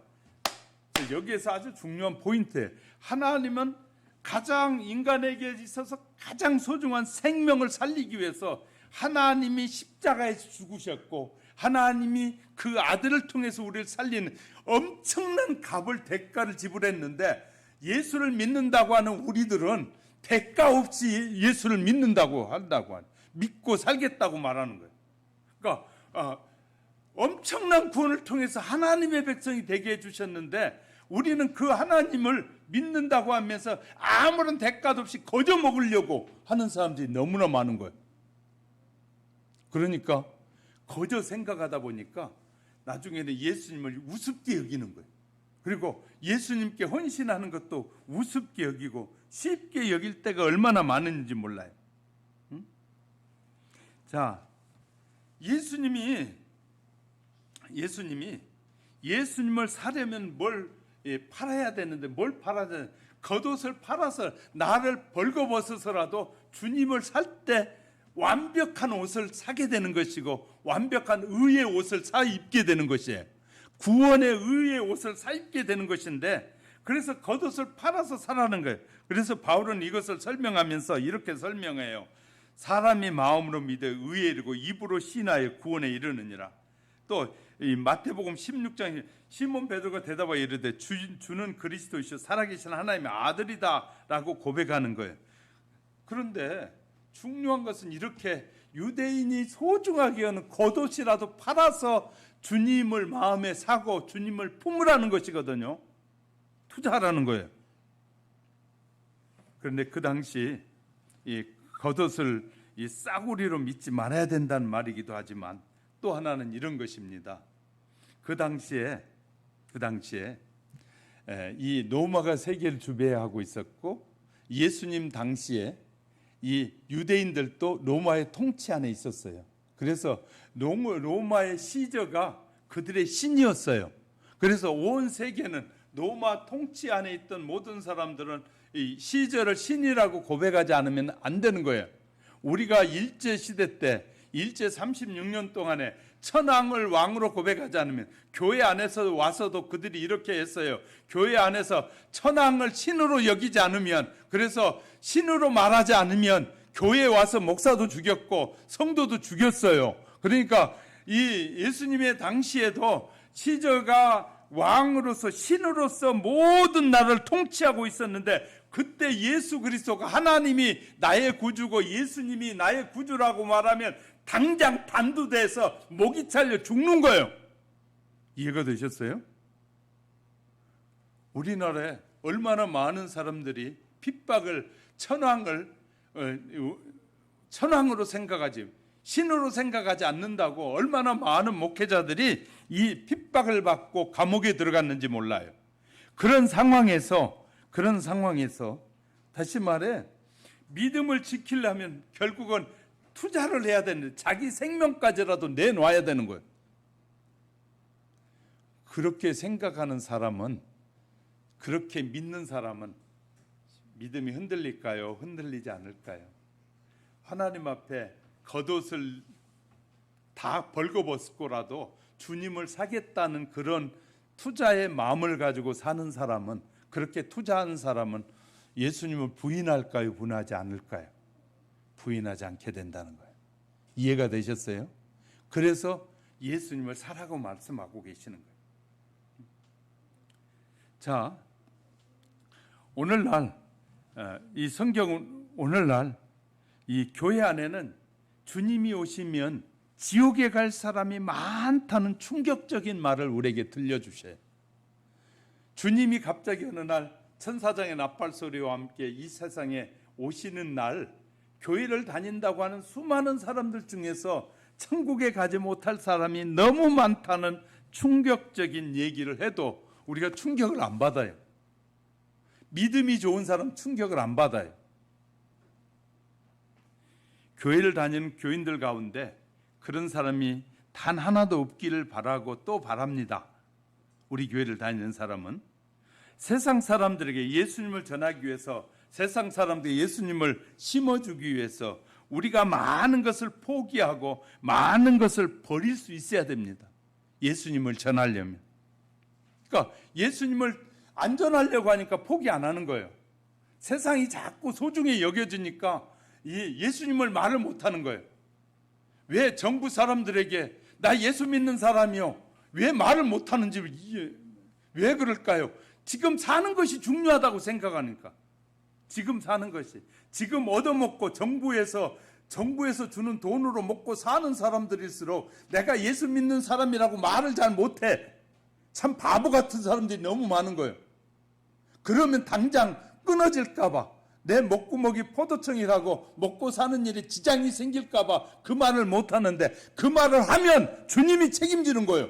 여기에서 아주 중요한 포인트예요. 하나님은 가장 인간에게 있어서 가장 소중한 생명을 살리기 위해서 하나님이 십자가에서 죽으셨고, 하나님이 그 아들을 통해서 우리를 살리는 엄청난 값을, 대가를 지불했는데, 예수를 믿는다고 하는 우리들은 대가 없이 예수를 믿는다고 한다고 하는, 믿고 살겠다고 말하는 거예요. 그러니까 엄청난 구원을 통해서 하나님의 백성이 되게 해주셨는데, 우리는 그 하나님을 믿는다고 하면서 아무런 대가도 없이 거저 먹으려고 하는 사람들이 너무나 많은 거예요. 그러니까 거저 생각하다 보니까 나중에는 예수님을 우습게 여기는 거예요. 그리고 예수님께 헌신하는 것도 우습게 여기고 쉽게 여길 때가 얼마나 많은지 몰라요. 응? 자, 예수님을 사려면 뭘 팔아야 되는데, 뭘 팔아야 되는데, 겉옷을 팔아서 나를 벌거벗어서라도 주님을 살 때 완벽한 옷을 사게 되는 것이고, 완벽한 의의 옷을 사 입게 되는 것이에요. 구원의 의의 옷을 사 입게 되는 것인데, 그래서 겉옷을 팔아서 사라는 거예요. 그래서 바울은 이것을 설명하면서 이렇게 설명해요. 사람이 마음으로 믿어 의에 이르고 입으로 신하여 구원에 이르느니라. 또 이 마태복음 16장 시몬 베드로가 대답하여 이르되 주는 그리스도이시오 살아계신 하나님의 아들이다라고 고백하는 거예요. 그런데 중요한 것은 이렇게 유대인이 소중하게 여는 겉옷이라도 팔아서 주님을 마음에 사고 주님을 품으라는 것이거든요. 투자하라는 거예요. 그런데 그 당시 이 겉옷을 이 싸구리로 믿지 말아야 된다는 말이기도 하지만, 또 하나는 이런 것입니다. 그 당시에 이 로마가 세계를 주배하고 있었고, 예수님 당시에 이 유대인들도 로마의 통치 안에 있었어요. 그래서 로마의 시저가 그들의 신이었어요. 그래서 온 세계는, 로마 통치 안에 있던 모든 사람들은 이 시저를 신이라고 고백하지 않으면 안 되는 거예요. 우리가 일제 시대 때 일제 36년 동안에 천황을 왕으로 고백하지 않으면, 교회 안에서 와서도 그들이 이렇게 했어요. 교회 안에서 천황을 신으로 여기지 않으면, 그래서 신으로 말하지 않으면 교회에 와서 목사도 죽였고 성도도 죽였어요. 그러니까 이 예수님의 당시에도 시저가 왕으로서 신으로서 모든 나라를 통치하고 있었는데, 그때 예수 그리스도가 하나님이 나의 구주고 예수님이 나의 구주라고 말하면 당장 단두대에서 목이 잘려 죽는 거예요. 이해가 되셨어요? 우리나라에 얼마나 많은 사람들이 핍박을, 천황으로 생각하지, 신으로 생각하지 않는다고 얼마나 많은 목회자들이 이 핍박을 받고 감옥에 들어갔는지 몰라요. 그런 상황에서 다시 말해, 믿음을 지키려면 결국은 투자를 해야 되는데 자기 생명까지라도 내놔야 되는 거예요. 그렇게 생각하는 사람은, 그렇게 믿는 사람은 믿음이 흔들릴까요? 흔들리지 않을까요? 하나님 앞에 겉옷을 다 벌거벗고라도 주님을 사겠다는 그런 투자의 마음을 가지고 사는 사람은, 그렇게 투자하는 사람은 예수님을 부인할까요? 부인하지 않을까요? 부인하지 않게 된다는 거예요. 이해가 되셨어요? 그래서 예수님을 사라고 말씀하고 계시는 거예요. 자, 오늘날 이 성경은, 오늘날 이 교회 안에는 주님이 오시면 지옥에 갈 사람이 많다는 충격적인 말을 우리에게 들려주셔요. 주님이 갑자기 어느 날 천사장의 나팔 소리와 함께 이 세상에 오시는 날, 교회를 다닌다고 하는 수많은 사람들 중에서 천국에 가지 못할 사람이 너무 많다는 충격적인 얘기를 해도 우리가 충격을 안 받아요. 믿음이 좋은 사람 충격을 안 받아요. 교회를 다니는 교인들 가운데 그런 사람이 단 하나도 없기를 바라고 또 바랍니다. 우리 교회를 다니는 사람은 세상 사람들에게 예수님을 전하기 위해서, 세상 사람들에게 예수님을 심어주기 위해서 우리가 많은 것을 포기하고 많은 것을 버릴 수 있어야 됩니다. 예수님을 전하려면. 그러니까 예수님을 안 전하려고 하니까 포기 안 하는 거예요. 세상이 자꾸 소중히 여겨지니까 예수님을 말을 못 하는 거예요. 왜 정부 사람들에게 나 예수 믿는 사람이요, 왜 말을 못 하는지 왜 그럴까요? 지금 사는 것이 중요하다고 생각하니까. 지금 사는 것이, 지금 얻어먹고 정부에서 주는 돈으로 먹고 사는 사람들일수록 내가 예수 믿는 사람이라고 말을 잘 못해. 참 바보 같은 사람들이 너무 많은 거예요. 그러면 당장 끊어질까 봐, 내 목구멍이 포도청이라고 먹고 사는 일에 지장이 생길까 봐 그 말을 못 하는데, 그 말을 하면 주님이 책임지는 거예요.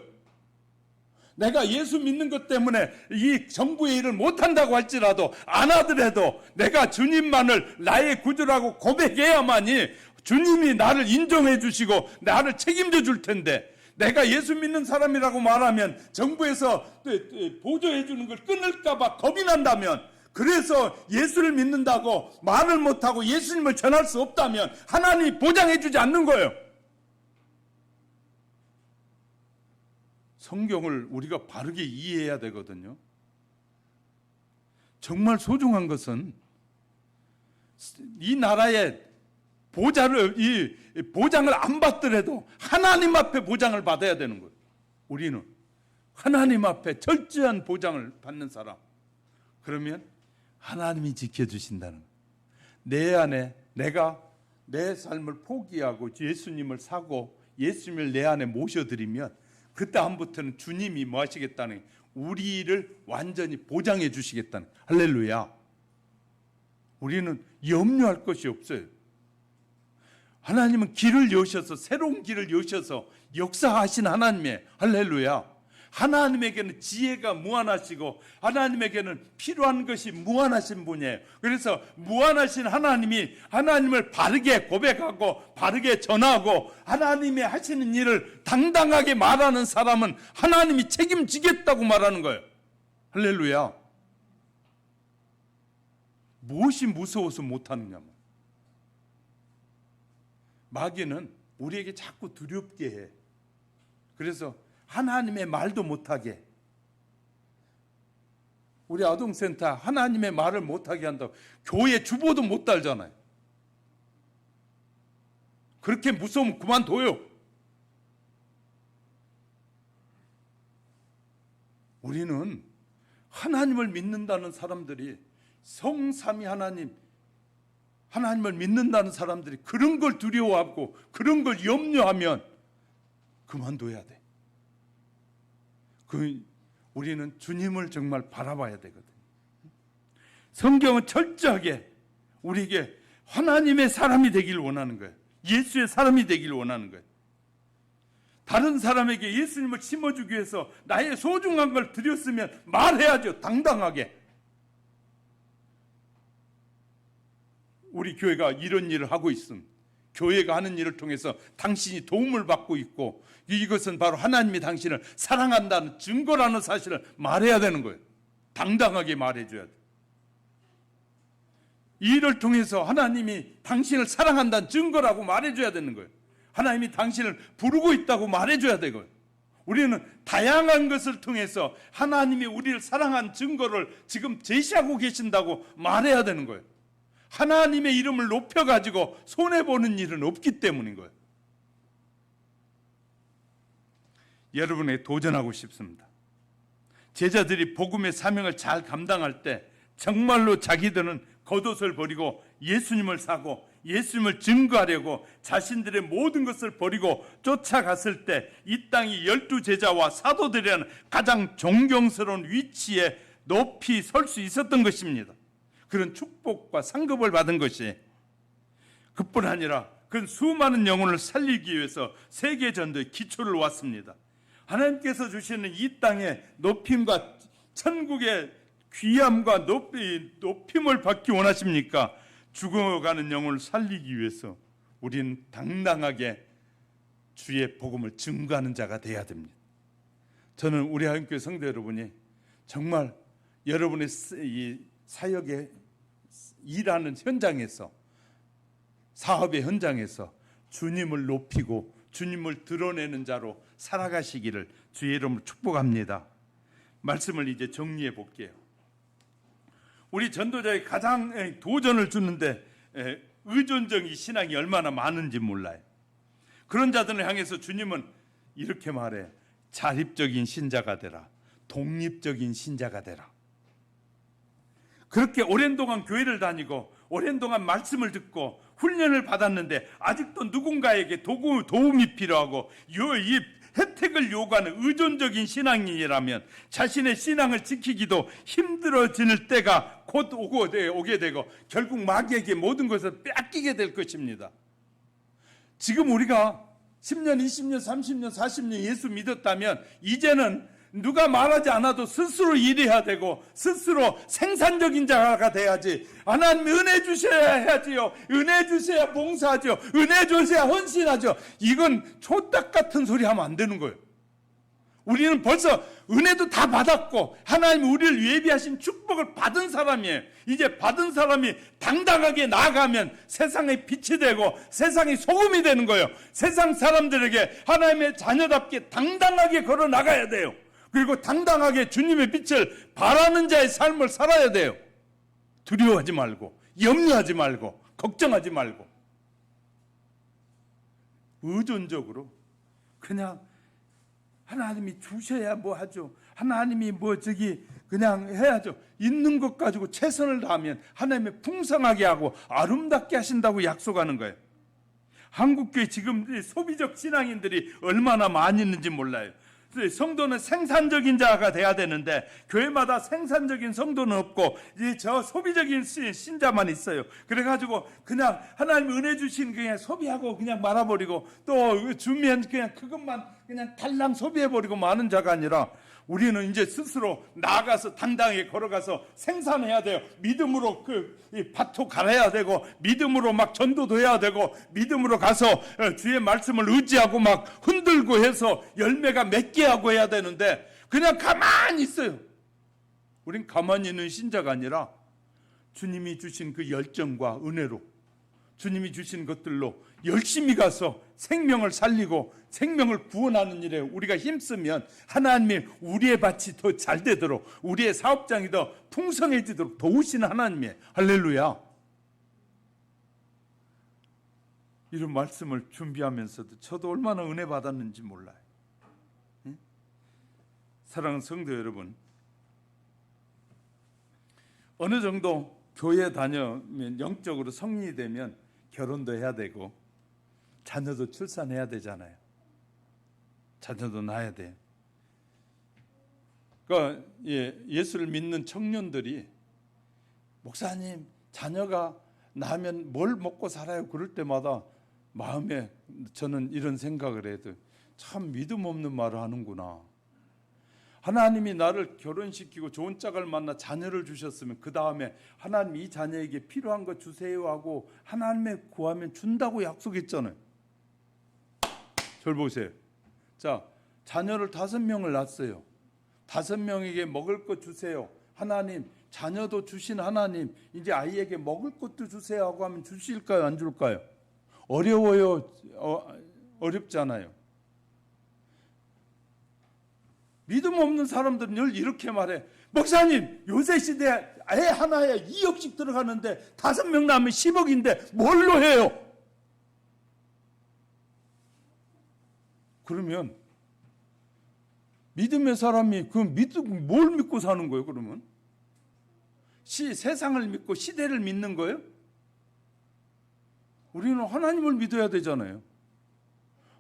내가 예수 믿는 것 때문에 이 정부의 일을 못한다고 할지라도, 안 하더라도 내가 주님만을 나의 구주라고 고백해야만이 주님이 나를 인정해 주시고 나를 책임져 줄 텐데, 내가 예수 믿는 사람이라고 말하면 정부에서 보조해 주는 걸 끊을까 봐 겁이 난다면, 그래서 예수를 믿는다고 말을 못하고 예수님을 전할 수 없다면 하나님이 보장해 주지 않는 거예요. 성경을 우리가 바르게 이해해야 되거든요. 정말 소중한 것은 이 나라의 보장을 안 받더라도 하나님 앞에 보장을 받아야 되는 거예요. 우리는 하나님 앞에 철저한 보장을 받는 사람. 그러면 하나님이 지켜주신다는 거예요. 내 안에 내가 내 삶을 포기하고 예수님을 사고 예수님을 내 안에 모셔드리면 그다음부터는 주님이 뭐 하시겠다는, 우리를 완전히 보장해 주시겠다는. 할렐루야. 우리는 염려할 것이 없어요. 하나님은 길을 여셔서, 새로운 길을 여셔서 역사하신 하나님의, 할렐루야. 하나님에게는 지혜가 무한하시고 하나님에게는 필요한 것이 무한하신 분이에요. 그래서 무한하신 하나님이 하나님을 바르게 고백하고 바르게 전하고 하나님이 하시는 일을 당당하게 말하는 사람은 하나님이 책임지겠다고 말하는 거예요. 할렐루야. 무엇이 무서워서 못하느냐. 마귀는 우리에게 자꾸 두렵게 해. 그래서 하나님의 말도 못하게, 우리 아동센터 하나님의 말을 못하게 한다고 교회 주보도 못 달잖아요. 그렇게 무서우면 그만둬요. 우리는 하나님을 믿는다는 사람들이, 성삼위 하나님을 믿는다는 사람들이 그런 걸 두려워하고 그런 걸 염려하면 그만둬야 돼. 우리는 주님을 정말 바라봐야 되거든요. 성경은 철저하게 우리에게 하나님의 사람이 되길 원하는 거예요. 예수의 사람이 되길 원하는 거예요. 다른 사람에게 예수님을 심어주기 위해서 나의 소중한 걸 드렸으면 말해야죠. 당당하게. 우리 교회가 이런 일을 하고 있음, 교회가 하는 일을 통해서 당신이 도움을 받고 있고, 이것은 바로 하나님이 당신을 사랑한다는 증거라는 사실을 말해야 되는 거예요. 당당하게 말해줘야 돼. 이 일을 통해서 하나님이 당신을 사랑한다는 증거라고 말해줘야 되는 거예요. 하나님이 당신을 부르고 있다고 말해줘야 되고요. 우리는 다양한 것을 통해서 하나님이 우리를 사랑한 증거를 지금 제시하고 계신다고 말해야 되는 거예요. 하나님의 이름을 높여가지고 손해보는 일은 없기 때문인 거예요. 여러분에게 도전하고 싶습니다. 제자들이 복음의 사명을 잘 감당할 때 정말로 자기들은 겉옷을 버리고 예수님을 사고 예수님을 증거하려고 자신들의 모든 것을 버리고 쫓아갔을 때 이 땅이 12제자와 사도들이라는 가장 존경스러운 위치에 높이 설 수 있었던 것입니다. 그런 축복과 상급을 받은 것이, 그뿐 아니라 그런 수많은 영혼을 살리기 위해서 세계 전도의 기초를 놓았습니다. 하나님께서 주시는 이 땅의 높임과 천국의 귀함과 높임을 받기 원하십니까? 죽어가는 영혼을 살리기 위해서 우리는 당당하게 주의 복음을 증거하는 자가 되어야 됩니다. 저는 우리 하나님교회 성도 여러분이 정말 여러분의 이 사역에 일하는 현장에서, 사업의 현장에서 주님을 높이고 주님을 드러내는 자로 살아가시기를 주의 이름으로 축복합니다. 말씀을 이제 정리해 볼게요. 우리 전도자의 가장 도전을 주는데 의존적인 신앙이 얼마나 많은지 몰라요. 그런 자들을 향해서 주님은 이렇게 말해: 자립적인 신자가 되라, 독립적인 신자가 되라. 그렇게 오랜 동안 교회를 다니고 오랜 동안 말씀을 듣고 훈련을 받았는데 아직도 누군가에게 도움이 필요하고 이 혜택을 요구하는 의존적인 신앙인이라면 자신의 신앙을 지키기도 힘들어질 때가 곧 오게 되고 결국 마귀에게 모든 것을 뺏기게 될 것입니다. 지금 우리가 10년, 20년, 30년, 40년 예수 믿었다면 이제는 누가 말하지 않아도 스스로 일해야 되고 스스로 생산적인 자가 돼야지. 하나님 은혜 주셔야 해야지요. 은혜 주셔야 봉사하죠. 은혜 주셔야 헌신하죠. 이건 촌딱 같은 소리 하면 안 되는 거예요. 우리는 벌써 은혜도 다 받았고 하나님 우리를 예비하신 축복을 받은 사람이에요. 이제 받은 사람이 당당하게 나아가면 세상의 빛이 되고 세상의 소금이 되는 거예요. 세상 사람들에게 하나님의 자녀답게 당당하게 걸어 나가야 돼요. 그리고 당당하게 주님의 빛을 바라는 자의 삶을 살아야 돼요. 두려워하지 말고, 염려하지 말고, 걱정하지 말고, 의존적으로 그냥 하나님이 주셔야 뭐 하죠. 하나님이 그냥 해야죠. 있는 것 가지고 최선을 다하면 하나님이 풍성하게 하고 아름답게 하신다고 약속하는 거예요. 한국교회 지금 소비적 신앙인들이 얼마나 많이 있는지 몰라요. 성도는 생산적인 자가 돼야 되는데 교회마다 생산적인 성도는 없고 저 소비적인 신자만 있어요. 그래가지고 그냥 하나님 은혜 주신 그냥 소비하고 그냥 말아버리고 또 주면 그냥 그것만 그냥 달랑 소비해버리고 마는 자가 아니라 우리는 이제 스스로 나아가서 당당하게 걸어가서 생산해야 돼요. 믿음으로 이 밭도 갈아야 되고 믿음으로 막 전도도 해야 되고 믿음으로 가서 주의 말씀을 의지하고 막 흔들고 해서 열매가 맺게 하고 해야 되는데 그냥 가만히 있어요. 우린 가만히 있는 신자가 아니라 주님이 주신 그 열정과 은혜로 주님이 주신 것들로 열심히 가서 생명을 살리고 생명을 구원하는 일에 우리가 힘쓰면 하나님이 우리의 밭이 더 잘 되도록, 우리의 사업장이 더 풍성해지도록 도우시는 하나님이에요. 할렐루야. 이런 말씀을 준비하면서도 저도 얼마나 은혜 받았는지 몰라요. 사랑하는 성도 여러분, 어느 정도 교회 다녀면 영적으로 성인이 되면 결혼도 해야 되고 자녀도 출산해야 되잖아요. 자녀도 낳아야 돼. 그러니까 예수를 믿는 청년들이 목사님, 자녀가 낳으면 뭘 먹고 살아요? 그럴 때마다 마음에 저는 이런 생각을 해도 참 믿음 없는 말을 하는구나. 하나님이 나를 결혼시키고 좋은 짝을 만나 자녀를 주셨으면 그 다음에 하나님 이 자녀에게 필요한 거 주세요 하고 하나님의 구하면 준다고 약속했잖아요. 절 보세요. 자, 자녀를 5명을 낳았어요. 5명에게 먹을 것 주세요. 하나님, 자녀도 주신 하나님, 이제 아이에게 먹을 것도 주세요 하고 하면 주실까요? 안 줄까요? 어려워요? 어렵잖아요. 믿음 없는 사람들은 늘 이렇게 말해. 목사님, 요새 시대에 애 하나에 2억씩 들어가는데 5명 낳으면 10억인데 뭘로 해요? 그러면 믿음의 사람이 뭘 믿고 사는 거예요? 그러면 세상을 믿고 시대를 믿는 거예요? 우리는 하나님을 믿어야 되잖아요.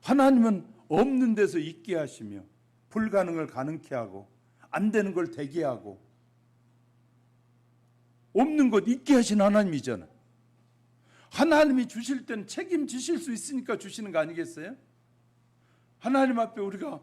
하나님은 없는 데서 있게 하시며 불가능을 가능케 하고 안 되는 걸 되게 하고 없는 것 있게 하신 하나님이잖아요. 하나님이 주실 때는 책임지실 수 있으니까 주시는 거 아니겠어요? 하나님 앞에 우리가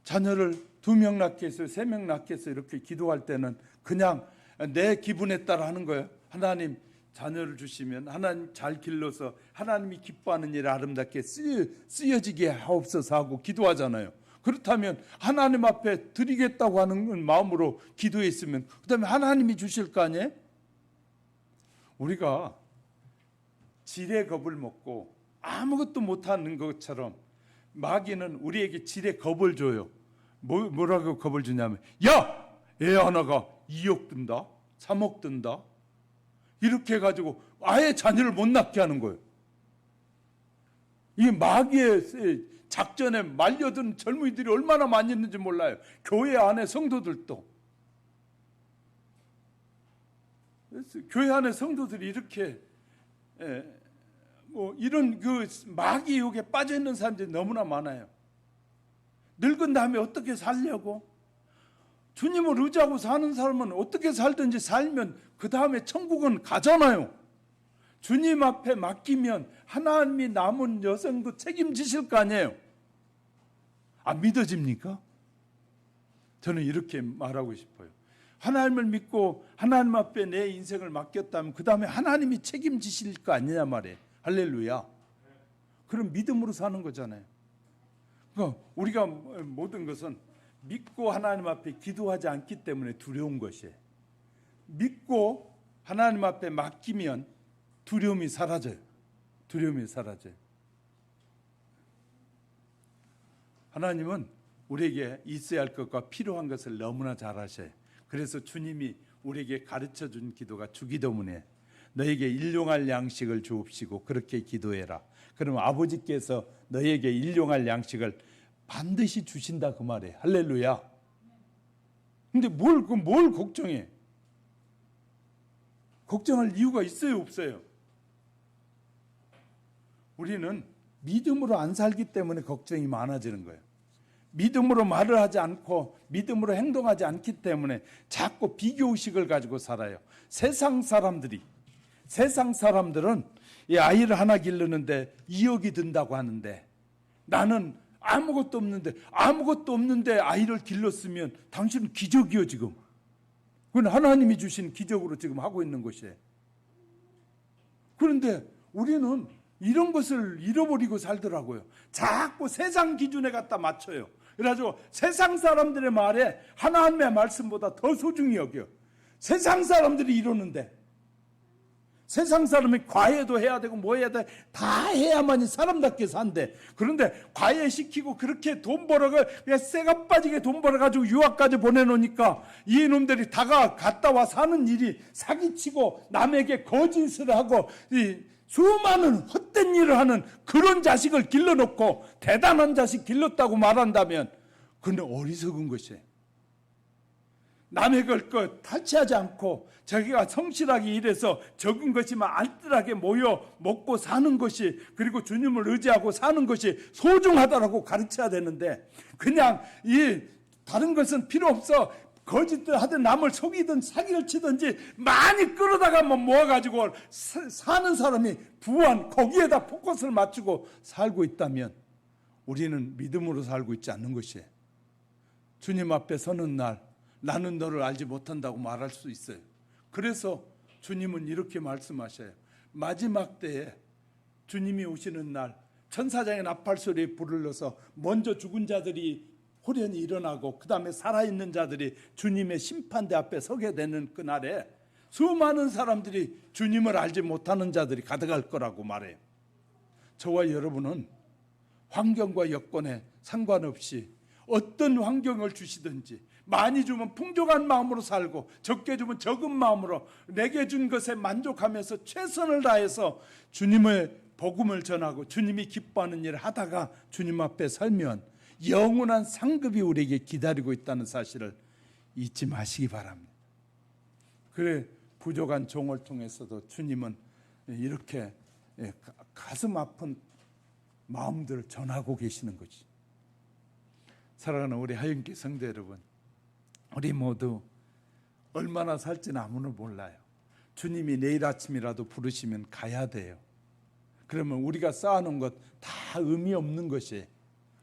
자녀를 2명 낳게 해서 3명 낳게 해서 이렇게 기도할 때는 그냥 내 기분에 따라 하는 거예요. 하나님 자녀를 주시면 하나님 잘 길러서 하나님이 기뻐하는 일에 아름답게 쓰여지게 하옵소서 하고 기도하잖아요. 그렇다면 하나님 앞에 드리겠다고 하는 마음으로 기도했으면 그 다음에 하나님이 주실 거 아니에요? 우리가 질의 겁을 먹고 아무것도 못하는 것처럼 마귀는 우리에게 질의 겁을 줘요. 뭐라고 겁을 주냐면 야! 애 하나가 2억 든다 3억 든다 이렇게 해가지고 아예 자녀를 못 낳게 하는 거예요. 이 마귀의 작전에 말려든 젊은이들이 얼마나 많이 있는지 몰라요. 교회 안에 성도들도. 교회 안에 성도들이 이렇게 이런 마귀 유혹에 빠져 있는 사람들이 너무나 많아요. 늙은 다음에 어떻게 살려고? 주님을 의지하고 사는 사람은 어떻게 살든지 살면 그 다음에 천국은 가잖아요. 주님 앞에 맡기면 하나님이 남은 여생도 책임지실 거 아니에요. 안 믿어집니까? 저는 이렇게 말하고 싶어요. 하나님을 믿고 하나님 앞에 내 인생을 맡겼다면 그 다음에 하나님이 책임지실 거 아니냐 말이에요. 할렐루야. 그럼 믿음으로 사는 거잖아요. 그러니까 우리가 모든 것은 믿고 하나님 앞에 기도하지 않기 때문에 두려운 것이에요. 믿고 하나님 앞에 맡기면 두려움이 사라져요. 두려움이 사라져요. 하나님은 우리에게 있어야 할 것과 필요한 것을 너무나 잘 아셔요. 그래서 주님이 우리에게 가르쳐준 기도가 주기도문에 너에게 일용할 양식을 주옵시고 그렇게 기도해라. 그러면 아버지께서 너에게 일용할 양식을 반드시 주신다 그 말이에요. 할렐루야. 근데 뭘 걱정해? 걱정할 이유가 있어요, 없어요? 우리는 믿음으로 안 살기 때문에 걱정이 많아지는 거예요. 믿음으로 말을 하지 않고 믿음으로 행동하지 않기 때문에 자꾸 비교의식을 가지고 살아요. 세상 사람들은 이 아이를 하나 기르는데 2억이 든다고 하는데 나는 아무것도 없는데 아이를 길렀으면 당신은 기적이요 지금. 그건 하나님이 주신 기적으로 지금 하고 있는 것이에요. 그런데 우리는 이런 것을 잃어버리고 살더라고요. 자꾸 세상 기준에 갖다 맞춰요. 그래가지고 세상 사람들의 말에 하나님의 말씀보다 더 소중히 여겨요. 세상 사람들이 이러는데 세상 사람이 과외도 해야 되고 뭐 해야 돼. 다 해야만이 사람답게 산대. 그런데 과외시키고 그렇게 돈 벌어가 그냥 쇠가 빠지게 돈 벌어가지고 유학까지 보내놓으니까 이놈들이 다가 갔다 와 사는 일이 사기치고 남에게 거짓을 하고 이 수많은 헛된 일을 하는 그런 자식을 길러놓고 대단한 자식 길렀다고 말한다면 그건 어리석은 것이에요. 남의 것 탈취하지 않고 자기가 성실하게 일해서 적은 것이면 알뜰하게 모여 먹고 사는 것이, 그리고 주님을 의지하고 사는 것이 소중하다라고 가르쳐야 되는데, 그냥 이 다른 것은 필요 없어. 거짓들 하든 남을 속이든 사기를 치든지 많이 끌어다가 모아가지고 사는 사람이 부한 거기에다 포커스를 맞추고 살고 있다면 우리는 믿음으로 살고 있지 않는 것이에요. 주님 앞에 서는 날 나는 너를 알지 못한다고 말할 수 있어요. 그래서 주님은 이렇게 말씀하셔요. 마지막 때에 주님이 오시는 날 천사장의 나팔소리에 불을 넣어서 먼저 죽은 자들이 호련히 일어나고 그 다음에 살아있는 자들이 주님의 심판대 앞에 서게 되는 그날에 수많은 사람들이 주님을 알지 못하는 자들이 가득할 거라고 말해요. 저와 여러분은 환경과 여건에 상관없이 어떤 환경을 주시든지 많이 주면 풍족한 마음으로 살고 적게 주면 적은 마음으로 내게 준 것에 만족하면서 최선을 다해서 주님의 복음을 전하고 주님이 기뻐하는 일을 하다가 주님 앞에 설면 영원한 상급이 우리에게 기다리고 있다는 사실을 잊지 마시기 바랍니다. 그래 부족한 종을 통해서도 주님은 이렇게 가슴 아픈 마음들을 전하고 계시는 거지. 사랑하는 우리 하윤기 성도 여러분, 우리 모두 얼마나 살지는 아무는 몰라요. 주님이 내일 아침이라도 부르시면 가야 돼요. 그러면 우리가 쌓아놓은 것 다 의미 없는 것이에요.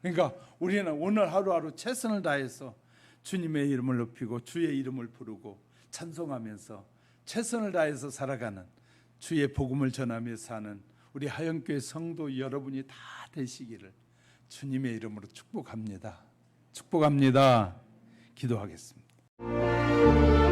그러니까 우리는 오늘 하루하루 최선을 다해서 주님의 이름을 높이고 주의 이름을 부르고 찬송하면서 최선을 다해서 살아가는, 주의 복음을 전하며 사는 우리 하영교회 성도 여러분이 다 되시기를 주님의 이름으로 축복합니다. 축복합니다. 기도하겠습니다.